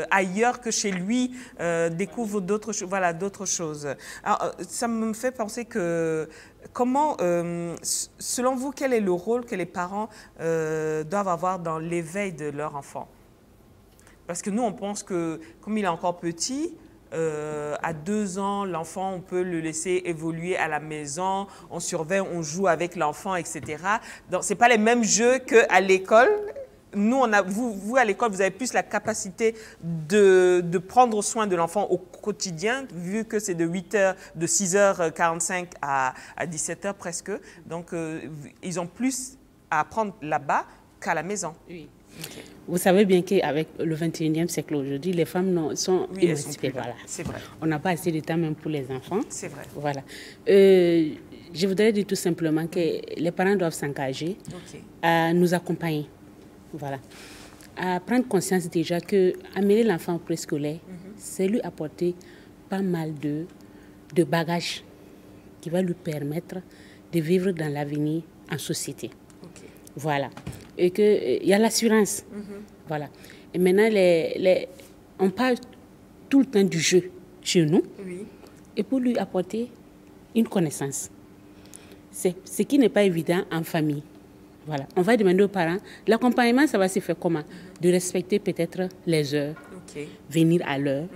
A: ailleurs que chez lui, découvre d'autres choses. Alors, ça me fait penser que comment, selon vous, quel est le rôle que les parents doivent avoir dans l'éveil de leur enfant? Parce que nous, on pense que, comme il est encore petit, à 2 ans, l'enfant, on peut le laisser évoluer à la maison, on surveille, on joue avec l'enfant, etc. Donc, ce n'est pas les mêmes jeux qu'à l'école. Nous, vous, à l'école, vous avez plus la capacité de prendre soin de l'enfant au quotidien, vu que c'est de 6h45 à 17h presque. Donc, ils ont plus à apprendre là-bas qu'à la maison.
D: Oui. Okay. Vous savez bien qu'avec le 21e siècle aujourd'hui, les femmes sont émancipées. Voilà.
A: C'est vrai.
D: On n'a pas assez de temps même pour les enfants.
A: C'est vrai.
D: Voilà. Je voudrais dire tout simplement que les parents doivent s'engager à nous accompagner. Voilà. À prendre conscience déjà qu'amener l'enfant au préscolaire, c'est lui apporter pas mal de bagages qui va lui permettre de vivre dans l'avenir en société. Voilà. Et qu'il y a l'assurance. Voilà. Et maintenant, on parle tout le temps du jeu chez nous.
A: Oui.
D: Et pour lui apporter une connaissance. C'est ce qui n'est pas évident en famille. Voilà. On va demander aux parents, l'accompagnement, ça va se faire comment? De respecter peut-être les heures, venir à l'heure,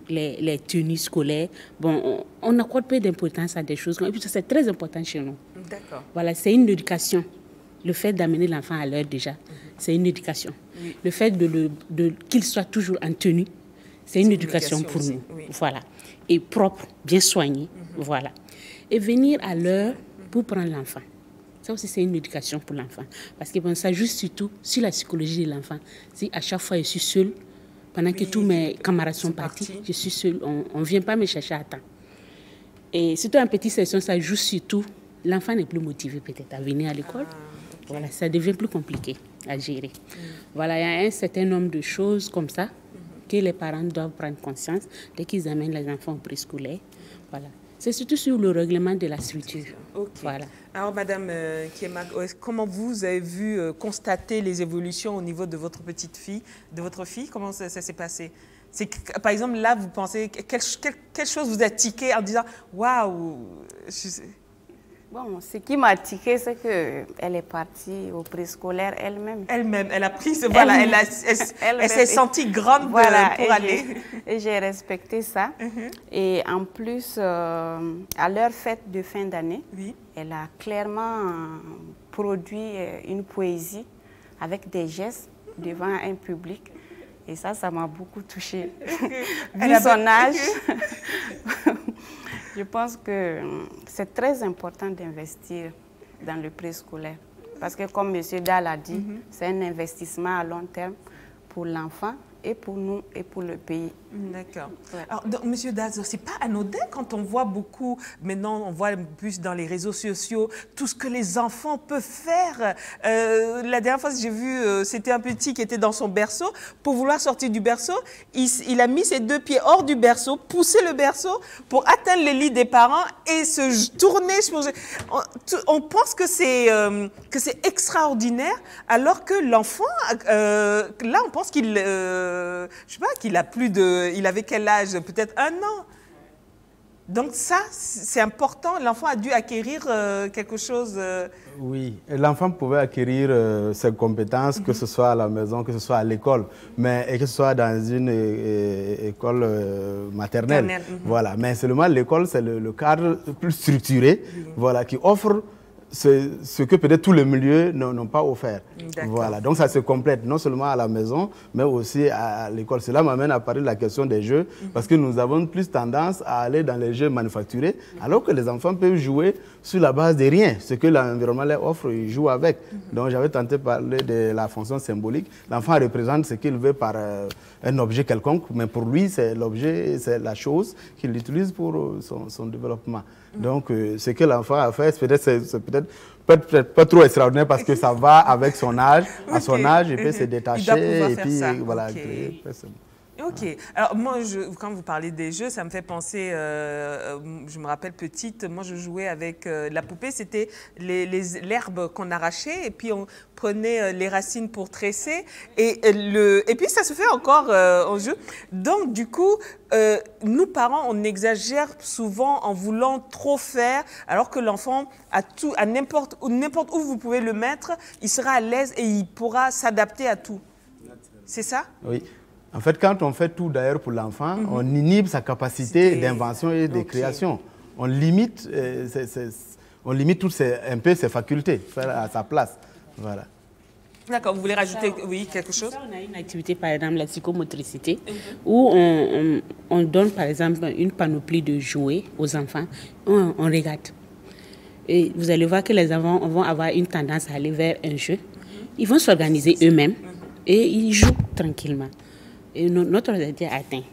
D: les tenues scolaires. Bon, on accorde peu d'importance à des choses. Et puis, c'est très important chez nous.
A: D'accord.
D: Voilà, c'est une éducation. Le fait d'amener l'enfant à l'heure déjà, c'est une éducation. Oui. Le fait qu'il soit toujours en tenue, c'est une éducation pour nous. Oui. Voilà. Et propre, bien soigné. Voilà. Et venir à l'heure pour prendre l'enfant. Ça aussi, c'est une éducation pour l'enfant. Parce que ça joue surtout sur la psychologie de l'enfant. Si à chaque fois je suis seule, pendant que tous mes camarades sont partis, je suis seule, on ne vient pas me chercher à temps. Et surtout en petite session, ça joue surtout. L'enfant n'est plus motivé peut-être à venir à l'école. Voilà, ça devient plus compliqué à gérer. Voilà, il y a un certain nombre de choses comme ça que les parents doivent prendre conscience dès qu'ils amènent les enfants au préscolaire. Voilà. C'est surtout sur le règlement de la structure. Voilà.
A: Alors, Madame Kiema, comment vous avez vu, constater les évolutions au niveau de votre petite fille, de votre fille? Comment ça s'est passé? Par exemple, là, vous pensez, quelle chose vous a tiqué en disant « Waouh »
E: Bon, ce qui m'a tiqué, c'est qu'elle est partie au préscolaire elle-même.
A: Elle-même, elle a pris, voilà, elle s'est sentie grande pour aller.
E: Et j'ai respecté ça. Et en plus, à leur fête de fin d'année, elle a clairement produit une poésie avec des gestes devant un public. Et ça m'a beaucoup touchée. Vu son âge, je pense que c'est très important d'investir dans le préscolaire. Parce que comme M. Dahl a dit, c'est un investissement à long terme pour l'enfant et pour nous et pour le pays.
A: D'accord. Ouais. Alors, M. Dahl, ce n'est pas anodin quand on voit beaucoup, maintenant on voit plus dans les réseaux sociaux, tout ce que les enfants peuvent faire. La dernière fois que j'ai vu, c'était un petit qui était dans son berceau. Pour vouloir sortir du berceau, il a mis ses 2 pieds hors du berceau, poussé le berceau pour atteindre le lit des parents et se tourner. On pense que c'est extraordinaire, alors que l'enfant, là on pense qu'il... je sais pas, qu'il a plus de... Il avait quel âge? Peut-être 1 an. Donc ça, c'est important. L'enfant a dû acquérir quelque chose...
B: Oui, l'enfant pouvait acquérir ses compétences, que ce soit à la maison, que ce soit à l'école, et que ce soit dans une école maternelle. Voilà. Mais seulement l'école, c'est le cadre plus structuré, voilà, qui offre ce que peut-être tous les milieux n'ont pas offert. Voilà. Donc ça se complète non seulement à la maison, mais aussi à l'école. Cela m'amène à parler de la question des jeux, parce que nous avons plus tendance à aller dans les jeux manufacturés, alors que les enfants peuvent jouer sur la base de rien. Ce que l'environnement leur offre, ils jouent avec. Donc j'avais tenté de parler de la fonction symbolique. L'enfant représente ce qu'il veut par un objet quelconque, mais pour lui, c'est l'objet, c'est la chose qu'il utilise pour son développement. Donc ce que l'enfant a fait, c'est peut-être peut-être pas trop extraordinaire parce que ça va avec son âge. À son âge, il peut se détacher et puis voilà.
A: Okay. Ok. Alors moi, quand vous parlez des jeux, ça me fait penser, je me rappelle petite, moi je jouais avec la poupée, c'était l'herbe qu'on arrachait et puis on prenait les racines pour tresser et puis ça se fait encore en jeu. Donc du coup, nous parents, on exagère souvent en voulant trop faire alors que l'enfant, à n'importe où vous pouvez le mettre, il sera à l'aise et il pourra s'adapter à tout. C'est ça?
B: Oui. En fait, quand on fait tout d'ailleurs pour l'enfant, on inhibe sa capacité d'invention et de création. On limite un peu ses facultés, faire à sa place. Voilà.
A: D'accord, vous voulez rajouter quelque chose?
D: On a une activité, par exemple, la psychomotricité, où on donne, par exemple, une panoplie de jouets aux enfants, on regarde. Et vous allez voir que les enfants vont avoir une tendance à aller vers un jeu. Ils vont s'organiser eux-mêmes et ils jouent tranquillement. Et notre objectif est atteint.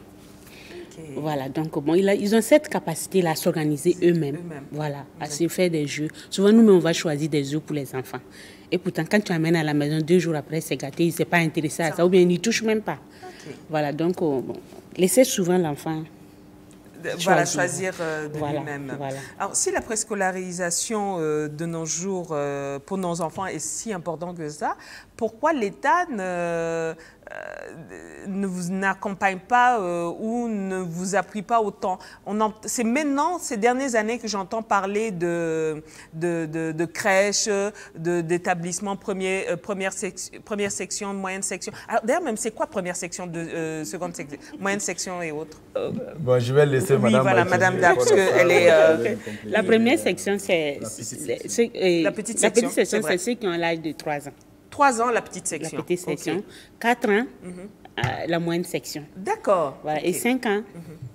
D: Voilà, donc bon, ils ont cette capacité-là à s'organiser eux-mêmes, voilà, à se faire des jeux. Souvent, nous, on va choisir des jeux pour les enfants. Et pourtant, quand tu amènes à la maison 2 jours après, c'est gâté, il ne s'est pas intéressé à ça, ou bien il n'y touche même pas. Voilà, donc, laissez souvent l'enfant
A: choisir de lui-même.
D: Voilà.
A: Alors, si la préscolarisation de nos jours pour nos enfants est si importante que ça, pourquoi l'État ne vous accompagne pas ou ne vous appuie pas autant? C'est maintenant, ces dernières années, que j'entends parler de crèches, d'établissements première section, moyenne section. Alors, d'ailleurs, même, c'est quoi première section, seconde section, moyenne section et autres?
B: Bon, je vais laisser Madame.
A: Oui, voilà, Madame Dab, parce qu'elle est...
D: La première section, c'est...
A: La petite section,
D: c'est ceux qui ont l'âge de 3 ans.
A: 3 ans, la petite section.
D: La petite section. 4 ans, la moyenne section.
A: D'accord.
D: Voilà. Et 5 ans,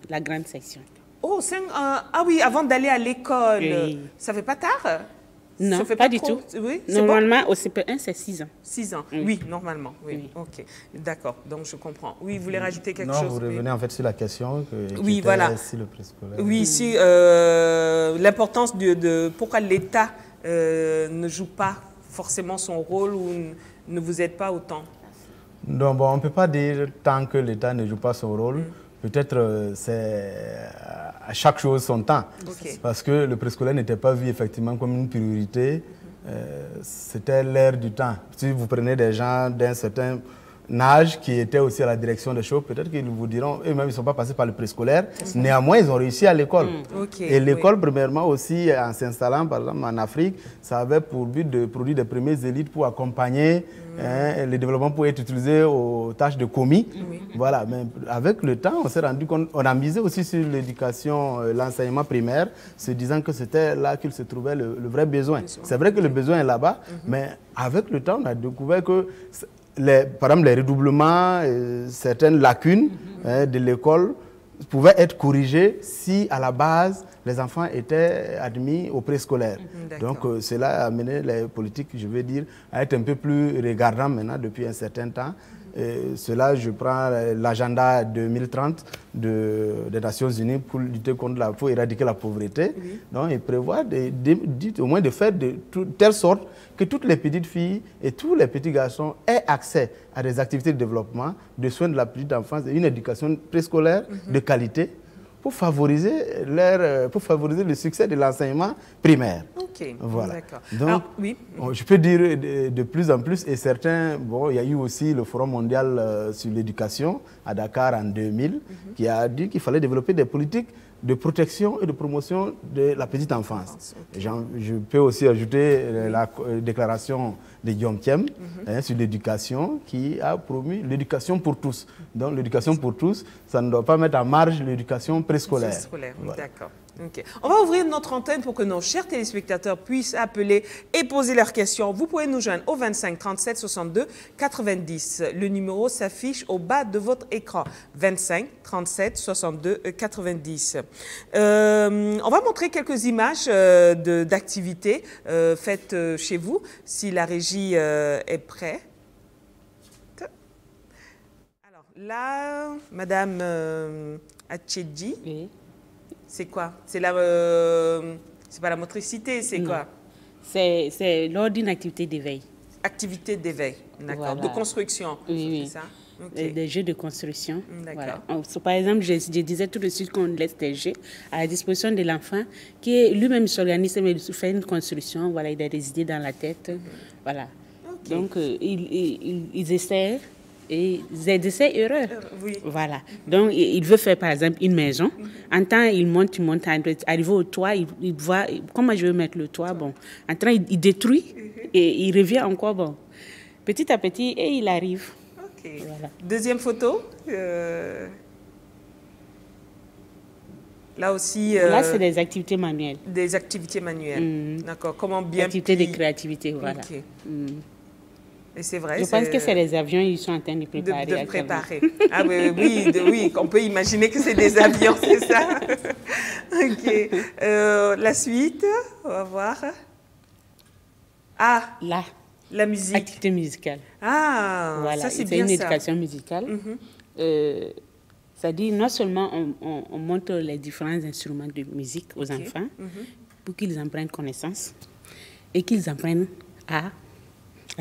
D: la grande section.
A: Oh, 5 ans. Ah oui, avant d'aller à l'école.
D: Oui.
A: Ça fait pas tard?
D: Non,
A: ça fait
D: pas du tout.
A: Oui,
D: normalement, au CP1, c'est 6 ans.
A: 6 ans, oui, normalement. Oui. Ok, d'accord, donc je comprends. Oui, vous voulez rajouter quelque chose?
B: Non, vous revenez en fait sur la question
A: oui, voilà.
B: Si le préscolaire.
A: Oui, si l'importance de pourquoi l'État ne joue pas forcément son rôle ou ne vous aide pas autant.
B: Donc, bon, on ne peut pas dire tant que l'État ne joue pas son rôle. Peut-être c'est à chaque chose son temps. Parce que le préscolaire n'était pas vu effectivement comme une priorité. C'était l'ère du temps. Si vous prenez des gens d'un certain âge qui étaient aussi à la direction des choses, peut-être qu'ils vous diront, eux-mêmes, ils ne sont pas passés par le préscolaire. Néanmoins, ils ont réussi à l'école. Et l'école, premièrement, aussi, en s'installant, par exemple, en Afrique, ça avait pour but de produire des premières élites pour accompagner le développement, pour être utilisé aux tâches de commis. Voilà. Mais avec le temps, on s'est rendu compte, on a misé aussi sur l'éducation, l'enseignement primaire, se disant que c'était là qu'il se trouvait le vrai besoin. C'est vrai que le besoin est là-bas, mais avec le temps, on a découvert que par exemple, les redoublements, certaines lacunes de l'école pouvaient être corrigées si, à la base, les enfants étaient admis au préscolaire. Donc, cela a amené les politiques, je veux dire, à être un peu plus regardants maintenant depuis un certain temps. Cela, je prends l'agenda 2030 des Nations Unies pour lutter contre pour éradiquer la pauvreté. Donc, il prévoit au moins de faire de telle sorte que toutes les petites filles et tous les petits garçons aient accès à des activités de développement, de soins de la petite enfance et une éducation préscolaire de qualité pour favoriser le succès de l'enseignement primaire.
A: Ok,
B: voilà.
A: D'accord.
B: Donc, je peux dire de plus en plus, et certains, bon, il y a eu aussi le Forum mondial sur l'éducation à Dakar en 2000, qui a dit qu'il fallait développer des politiques de protection et de promotion de la petite enfance. Je peux aussi ajouter la déclaration de Guillaume Thiem sur l'éducation qui a promu l'éducation pour tous. Donc l'éducation pour tous, ça ne doit pas mettre en marge l'éducation préscolaire.
A: Voilà. D'accord. Okay. On va ouvrir notre antenne pour que nos chers téléspectateurs puissent appeler et poser leurs questions. Vous pouvez nous joindre au 25 37 62 90. Le numéro s'affiche au bas de votre écran. 25 37 62 90. On va montrer quelques images d'activités faites chez vous, si la régie est prête. Alors là, Madame Atchedji. C'est quoi? C'est pas la motricité, c'est quoi?
D: C'est lors d'une activité d'éveil.
A: Activité d'éveil, d'accord.
D: Voilà.
A: De construction,
D: oui.
A: c'est ça? Okay.
D: Des jeux de construction.
A: D'accord.
D: Voilà. Par exemple, je disais tout de suite qu'on laisse des jeux à la disposition de l'enfant qui lui-même s'organise, mais il fait une construction, voilà, il a des idées dans la tête. Voilà. Okay. Donc, ils essaient. Et des essais-erreurs.
A: Oui.
D: Voilà. Donc, il veut faire, par exemple, une maison. En temps, il monte, arrivé au toit, il voit comment je veux mettre le toit. Bon. En temps, il détruit et il revient encore. Bon. Petit à petit, et il arrive.
A: OK. Voilà. Deuxième photo. Là aussi...
D: Là, c'est des activités manuelles.
A: Des activités manuelles. D'accord. Comment bien...
D: Activités de créativité, voilà.
A: OK. Et c'est vrai.
D: Je pense que c'est les avions, ils sont en train de préparer.
A: De préparer. Ah oui, on peut imaginer que c'est des avions, c'est ça. OK. La suite, on va voir. Ah,
D: là.
A: La musique.
D: Activité musicale.
A: Ah,
D: voilà.
A: Ça c'est bien ça.
D: C'est une éducation musicale. C'est-à-dire, non seulement on montre les différents instruments de musique aux enfants pour qu'ils en prennent connaissance et qu'ils apprennent à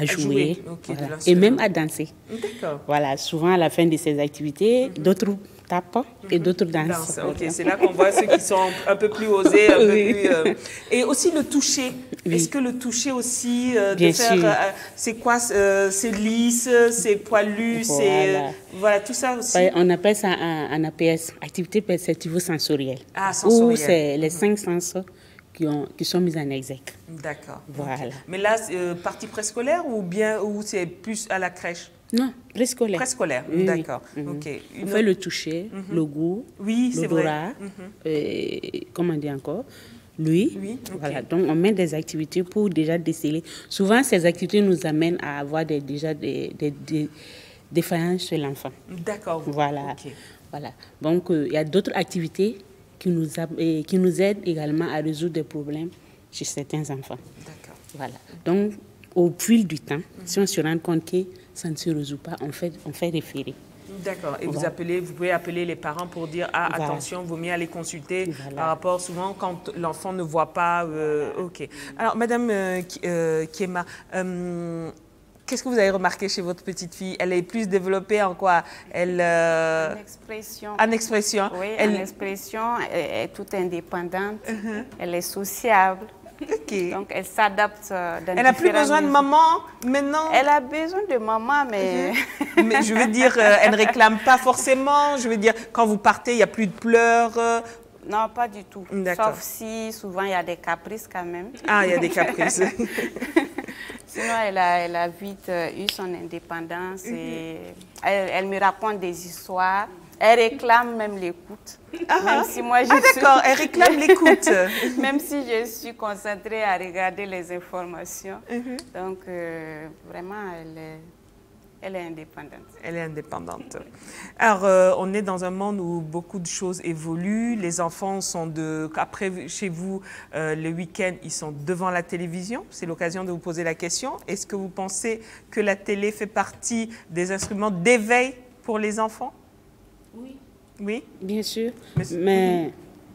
D: jouer.
A: Okay,
D: voilà. Et même à danser.
A: D'accord.
D: Voilà, souvent à la fin de ces activités, d'autres tapent et d'autres dansent.
A: Ok, c'est là qu'on voit ceux qui sont un peu plus osés, un peu plus... Et aussi le toucher. Oui. Est-ce que le toucher aussi,
D: Bien sûr.
A: C'est quoi? C'est lisse, c'est poilu,
D: voilà.
A: Voilà, tout ça aussi.
D: On appelle ça en APS, activité perceptivo-sensorielle.
A: Ah, sensorielle.
D: Où c'est les 5 sens qui sont mis en exergue.
A: D'accord.
D: Voilà.
A: Okay. Mais là, partie préscolaire ou c'est plus à la crèche?
D: Non, préscolaire.
A: Préscolaire,
D: oui,
A: d'accord.
D: Oui.
A: Okay.
D: On fait le toucher, le goût, l'odorat, comment dire encore, l'ouïe.
A: Oui, okay.
D: Voilà. Donc, on met des activités pour déjà déceler. Souvent, ces activités nous amènent à avoir déjà des défaillances chez l'enfant.
A: D'accord.
D: Voilà.
A: Okay.
D: Voilà. Donc, il y a d'autres activités qui nous aident également à résoudre des problèmes chez certains enfants.
A: D'accord.
D: Voilà. Donc, au fil du temps, si on se rend compte que ça ne se résout pas, on fait référer.
A: D'accord. Et vous pouvez appeler les parents pour dire attention, vaut mieux aller consulter par rapport souvent quand l'enfant ne voit pas. OK. Alors, Madame Kiema, qu'est-ce que vous avez remarqué chez votre petite fille? Elle est plus développée en quoi?
E: En expression.
A: En expression.
E: Oui, en expression, elle est toute indépendante. Elle est sociable.
A: Okay.
E: Donc, elle s'adapte dans
A: Elle n'a plus besoin de maman maintenant?
E: Elle a besoin de maman, mais...
A: Mais je veux dire, elle ne réclame pas forcément. Je veux dire, quand vous partez, il n'y a plus de pleurs.
E: Non, pas du tout. Sauf si, souvent, il y a des caprices quand même.
A: Ah, il y a des caprices.
E: Sinon, elle a vite eu son indépendance et elle me raconte des histoires. Elle réclame même l'écoute. Même si moi,
A: d'accord, elle réclame l'écoute.
E: Même si je suis concentrée à regarder les informations. Donc, vraiment, elle est indépendante.
A: Elle est indépendante. Alors, on est dans un monde où beaucoup de choses évoluent. Les enfants sont après, chez vous, le week-end, ils sont devant la télévision. C'est l'occasion de vous poser la question. Est-ce que vous pensez que la télé fait partie des instruments d'éveil pour les enfants?
D: Oui.
A: Oui?
D: Bien sûr. Mais il ne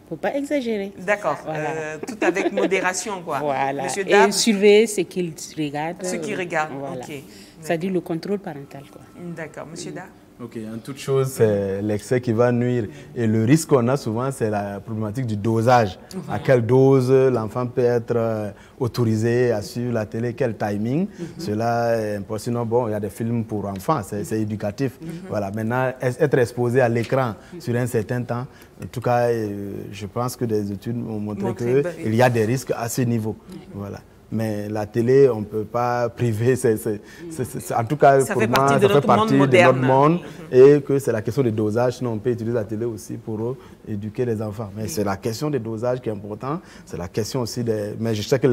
D: faut pas exagérer.
A: D'accord. Voilà. Tout avec modération, quoi.
D: Voilà.
A: Monsieur Dab,
D: et surveiller ce qu'ils regardent.
A: Ce qu'ils regardent,
D: voilà.
A: OK.
D: C'est-à-dire le contrôle parental, quoi.
A: D'accord. Monsieur Da?
B: Ok, en toute chose, c'est l'excès qui va nuire. Et le risque qu'on a souvent, c'est la problématique du dosage. À quelle dose l'enfant peut être autorisé à suivre la télé, quel timing. Cela est important. Sinon, bon, il y a des films pour enfants, c'est éducatif. Voilà. Maintenant, être exposé à l'écran sur un certain temps, en tout cas, je pense que des études ont montré qu'il y a des risques à ce niveau. Voilà. Mais la télé, on ne peut pas priver. En tout cas,
A: ça
B: pour
A: fait
B: moi,
A: partie
B: ça fait partie de notre monde. Et que c'est la question des dosages. Sinon, on peut utiliser la télé aussi pour éduquer les enfants. Mais c'est la question des dosages qui est importante. C'est la question aussi des... Mais je sais que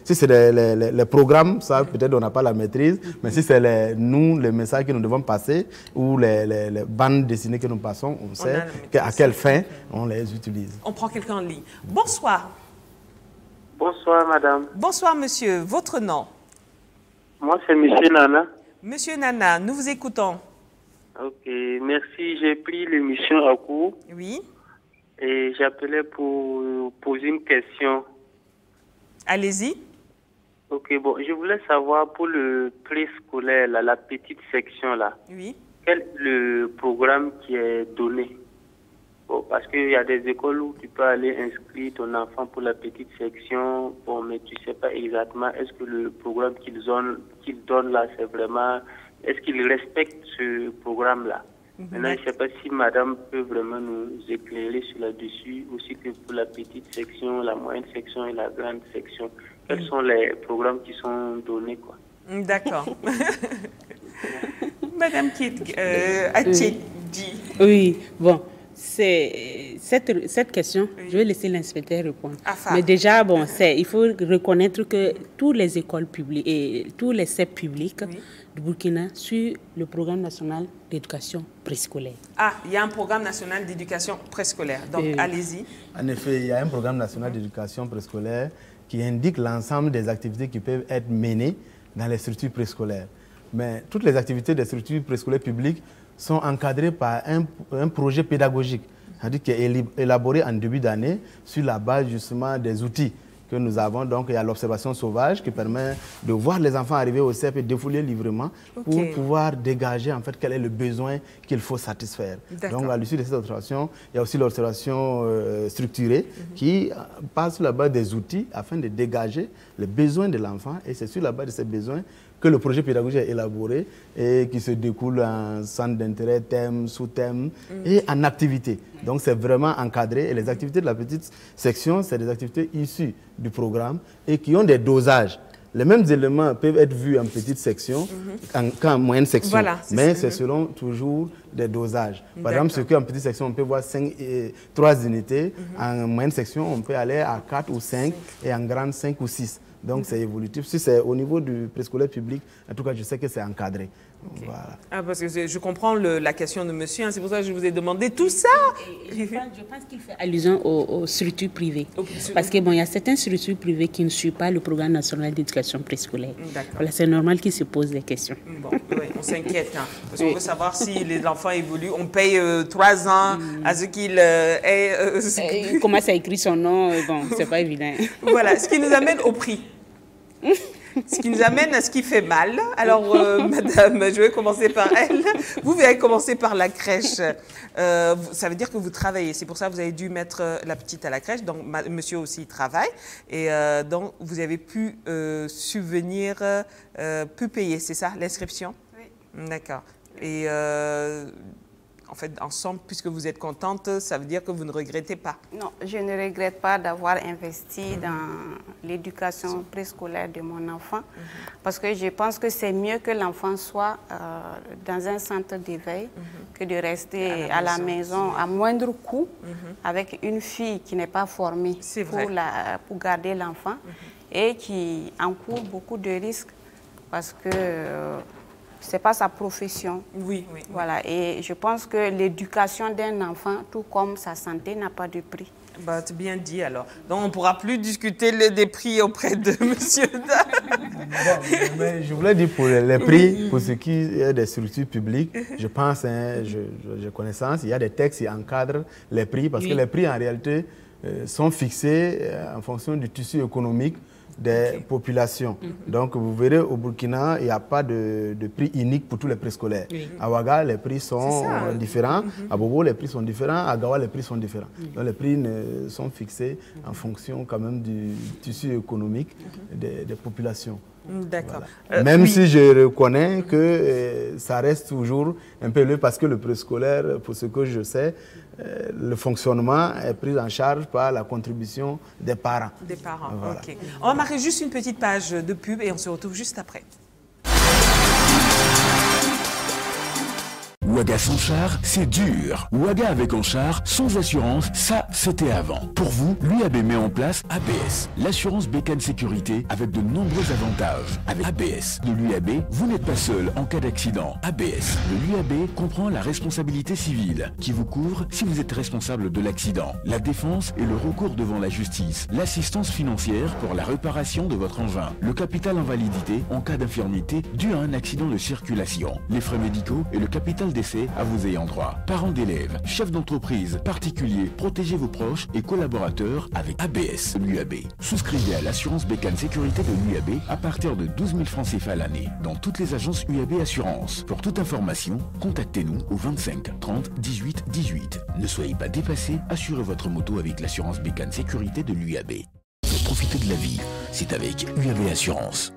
B: si c'est les programmes, ça, peut-être on n'a pas la maîtrise. Mais si c'est les messages que nous devons passer ou les bandes dessinées que nous passons, on sait à quelle fin on les utilise.
A: On prend quelqu'un en ligne. Bonsoir.
F: Bonsoir, madame.
A: Bonsoir, monsieur. Votre nom?
F: Moi, c'est monsieur Nana.
A: Monsieur Nana, nous vous écoutons.
F: Ok, merci. J'ai pris l'émission à court.
A: Oui.
F: Et j'appelais pour poser une question.
A: Allez-y.
F: Ok, bon, je voulais savoir pour le préscolaire, la petite section là.
A: Oui.
F: Quel est le programme qui est donné? Bon, parce qu'il y a des écoles où tu peux aller inscrire ton enfant pour la petite section, bon, mais tu sais pas exactement est-ce que le programme qu'ils donnent là, c'est vraiment, est-ce qu'ils respectent ce programme-là? Maintenant, je ne sais pas si madame peut vraiment nous éclairer sur là-dessus, aussi que pour la petite section, la moyenne section et la grande section. Quels sont les programmes qui sont donnés, quoi?
A: D'accord. Madame Atiedi.
D: Oui, bon, c'est cette question, je vais laisser l'inspecteur répondre. Mais déjà, bon, il faut reconnaître que toutes les écoles publiques et tous les CEP publics du Burkina suivent le programme national d'éducation préscolaire.
A: Ah, il y a un programme national d'éducation préscolaire, donc allez-y.
B: En effet, il y a un programme national d'éducation préscolaire qui indique l'ensemble des activités qui peuvent être menées dans les structures préscolaires. Mais toutes les activités des structures préscolaires publiques sont encadrées par un projet pédagogique, c'est-à-dire qui est élaboré en début d'année sur la base justement des outils que nous avons. Donc il y a l'observation sauvage qui permet de voir les enfants arriver au CEP et défouler librement pour pouvoir dégager en fait quel est le besoin qu'il faut satisfaire. Donc à l'issue de cette observation, il y a aussi l'observation structurée qui passe sur la base des outils afin de dégager les besoins de l'enfant, et c'est sur la base de ces besoins que le projet pédagogique est élaboré et qui se découle en centre d'intérêt, thème, sous-thème et en activité. Donc c'est vraiment encadré, et les activités de la petite section, c'est des activités issues du programme et qui ont des dosages. Les mêmes éléments peuvent être vus en petite section qu'en moyenne section, mais c'est selon toujours des dosages. Par exemple, ce qu'en petite section, on peut voir 3 unités, en moyenne section, on peut aller à 4 ou 5, et en grande 5 ou 6. Donc c'est évolutif. Si c'est au niveau du préscolaire public, en tout cas, je sais que c'est encadré. Voilà.
A: Ah, parce que je comprends la question de monsieur, c'est pour ça que je vous ai demandé tout ça.
D: Je pense qu'il fait allusion aux structures privées. Parce que bon, il y a certaines structures privées qui ne suivent pas le programme national d'éducation préscolaire. Voilà, c'est normal qu'ils se posent des questions.
A: Bon, oui, on s'inquiète, parce qu'on veut savoir si les enfants évoluent. On paye 3 ans à ce qu'il est...
D: Il commence à écrire son nom, bon, c'est pas évident.
A: Voilà, ce qui nous amène au prix. Ce qui nous amène à ce qui fait mal. Alors, madame, je vais commencer par elle. Vous avez commencé par la crèche. Ça veut dire que vous travaillez. C'est pour ça que vous avez dû mettre la petite à la crèche. Donc, monsieur aussi travaille. Et donc, vous avez pu subvenir, pu payer, c'est ça, l'inscription? Oui. D'accord. Et en fait, ensemble, puisque vous êtes contente, ça veut dire que vous ne regrettez pas? Non,
E: je ne regrette pas d'avoir investi dans l'éducation préscolaire de mon enfant, parce que je pense que c'est mieux que l'enfant soit dans un centre d'éveil que de rester à la maison à moindre coût avec une fille qui n'est pas formée pour garder l'enfant et qui encourt beaucoup de risques parce que c'est pas sa profession.
A: Oui.
E: Voilà, et je pense que l'éducation d'un enfant, tout comme sa santé, n'a pas de prix.
A: Bah, c'est bien dit alors. Donc on ne pourra plus discuter des prix auprès de monsieur.
B: Mais je voulais dire pour les prix, pour ce qui est des structures publiques, je pense, j'ai connaissance, il y a des textes qui encadrent les prix, parce que les prix en réalité sont fixés en fonction du tissu économique des populations. Donc, vous verrez, au Burkina, il n'y a pas de prix unique pour tous les préscolaires. À Ouaga, les prix sont différents. À Bobo, les prix sont différents. À Gawa, les prix sont différents. Donc, les prix sont fixés en fonction quand même du tissu économique des populations.
A: D'accord.
B: Voilà. Même si je reconnais que ça reste toujours un peu élevé, parce que le préscolaire, pour ce que je sais, le fonctionnement est pris en charge par la contribution des parents.
A: Des parents, voilà. Ok. On va marquer juste une petite page de pub et on se retrouve juste après.
G: Ouaga sans char, c'est dur. Ouaga avec un char, sans assurance, ça, c'était avant. Pour vous, l'UAB met en place ABS, l'assurance bécane sécurité, avec de nombreux avantages. Avec ABS de l'UAB, vous n'êtes pas seul en cas d'accident. ABS de l'UAB comprend la responsabilité civile, qui vous couvre si vous êtes responsable de l'accident, la défense et le recours devant la justice, l'assistance financière pour la réparation de votre engin, le capital invalidité en cas d'infirmité dû à un accident de circulation, les frais médicaux et le capital des décès à vos ayants droit. Parents d'élèves, chefs d'entreprise, particuliers, protégez vos proches et collaborateurs avec ABS l'UAB. Souscrivez à l'assurance Bécane Sécurité de l'UAB à partir de 12 000 francs CFA à l'année dans toutes les agences UAB Assurance. Pour toute information, contactez-nous au 25 30 18 18. Ne soyez pas dépassés, assurez votre moto avec l'assurance Bécane Sécurité de l'UAB. Profitez de la vie, c'est avec UAB Assurance.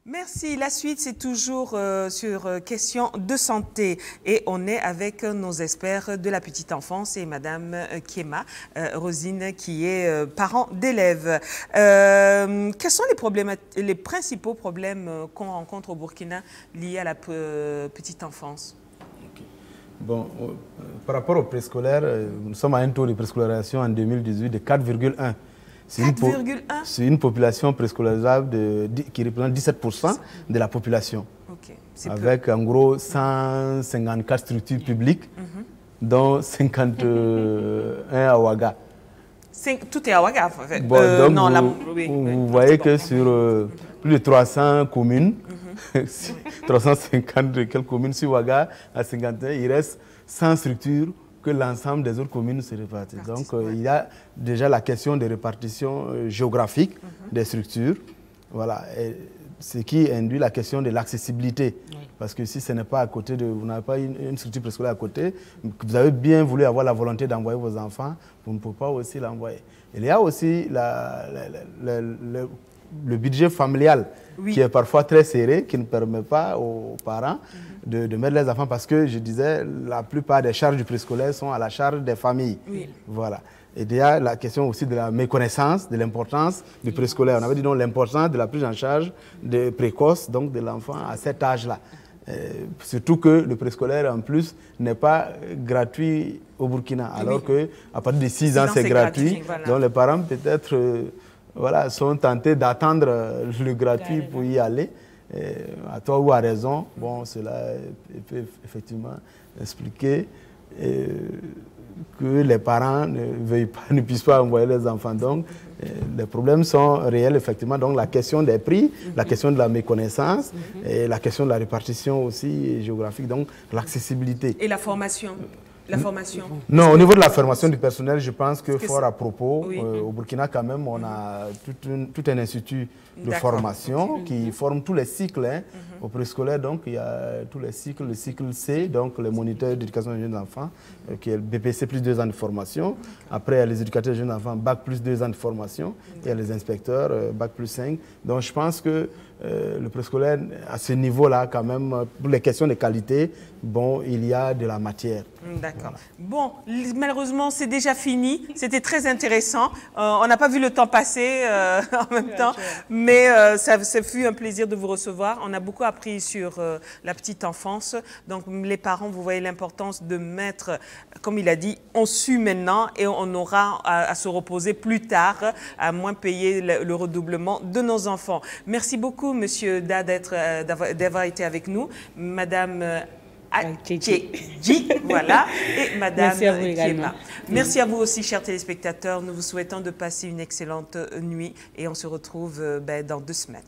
A: Merci. La suite, c'est toujours sur questions de santé. Et on est avec nos experts de la petite enfance et Madame Kiema, Rosine, qui est parent d'élèves. Quels sont les principaux problèmes qu'on rencontre au Burkina liés à la petite enfance?
B: Bon, par rapport au préscolaire, nous sommes à un taux de préscolarisation en 2018 de 4,1. C'est une population préscolarisable qui représente 17% de la population. Okay. Avec en gros 154 structures publiques, dont 51 à Ouaga.
A: Tout est à Ouaga, en fait.
B: Bon, donc vous voyez que sur plus de 300 communes, 350 quelques communes sur Ouaga, à 51, il reste 100 structures que l'ensemble des autres communes se répartissent. Donc, il y a déjà la question de répartition géographique des structures. Voilà. Et ce qui induit la question de l'accessibilité. Parce que si ce n'est pas à côté vous n'avez pas une structure préscolaire à côté, vous avez bien voulu avoir la volonté d'envoyer vos enfants, vous ne pouvez pas aussi l'envoyer. Il y a aussi le budget familial qui est parfois très serré, qui ne permet pas aux parents de mettre les enfants, parce que je disais, la plupart des charges du préscolaire sont à la charge des familles. Voilà. Et il y a la question aussi de la méconnaissance de l'importance du préscolaire. On avait dit donc l'importance de la prise en charge précoce donc de l'enfant à cet âge-là. Surtout que le préscolaire en plus n'est pas gratuit au Burkina, alors qu'à partir de 6 ans c'est gratuit. Voilà. Donc les parents peut-être sont tentés d'attendre le gratuit pour y aller. À tort ou à raison, bon, cela peut effectivement expliquer que les parents ne puissent pas envoyer les enfants. Donc, les problèmes sont réels, effectivement. Donc, la question des prix, la question de la méconnaissance, et la question de la répartition aussi géographique, donc l'accessibilité.
A: Et la formation
B: Non, au niveau de la formation du personnel, je pense que fort à propos, au Burkina quand même, on a tout un institut de formation qui forme tous les cycles au préscolaire. Donc il y a tous les cycles, le cycle C, donc les moniteurs d'éducation des jeunes enfants, qui est le BPC plus 2 ans de formation. Après, il y a les éducateurs des jeunes enfants, bac plus 2 ans de formation. Il y a les inspecteurs, bac plus 5. Donc je pense que le préscolaire, à ce niveau-là, quand même, pour les questions de qualité, bon, il y a de la matière.
A: D'accord. Bon, malheureusement, c'est déjà fini. C'était très intéressant. On n'a pas vu le temps passer en même temps, mais ça fut un plaisir de vous recevoir. On a beaucoup appris sur la petite enfance. Donc, les parents, vous voyez l'importance de mettre, comme il a dit, on sue maintenant et on aura à se reposer plus tard, à moins payer le redoublement de nos enfants. Merci beaucoup, Monsieur Da, d'avoir été avec nous. Madame Tchédji, voilà, et Madame Kiema. Merci à vous aussi, chers téléspectateurs. Nous vous souhaitons de passer une excellente nuit et on se retrouve dans 2 semaines.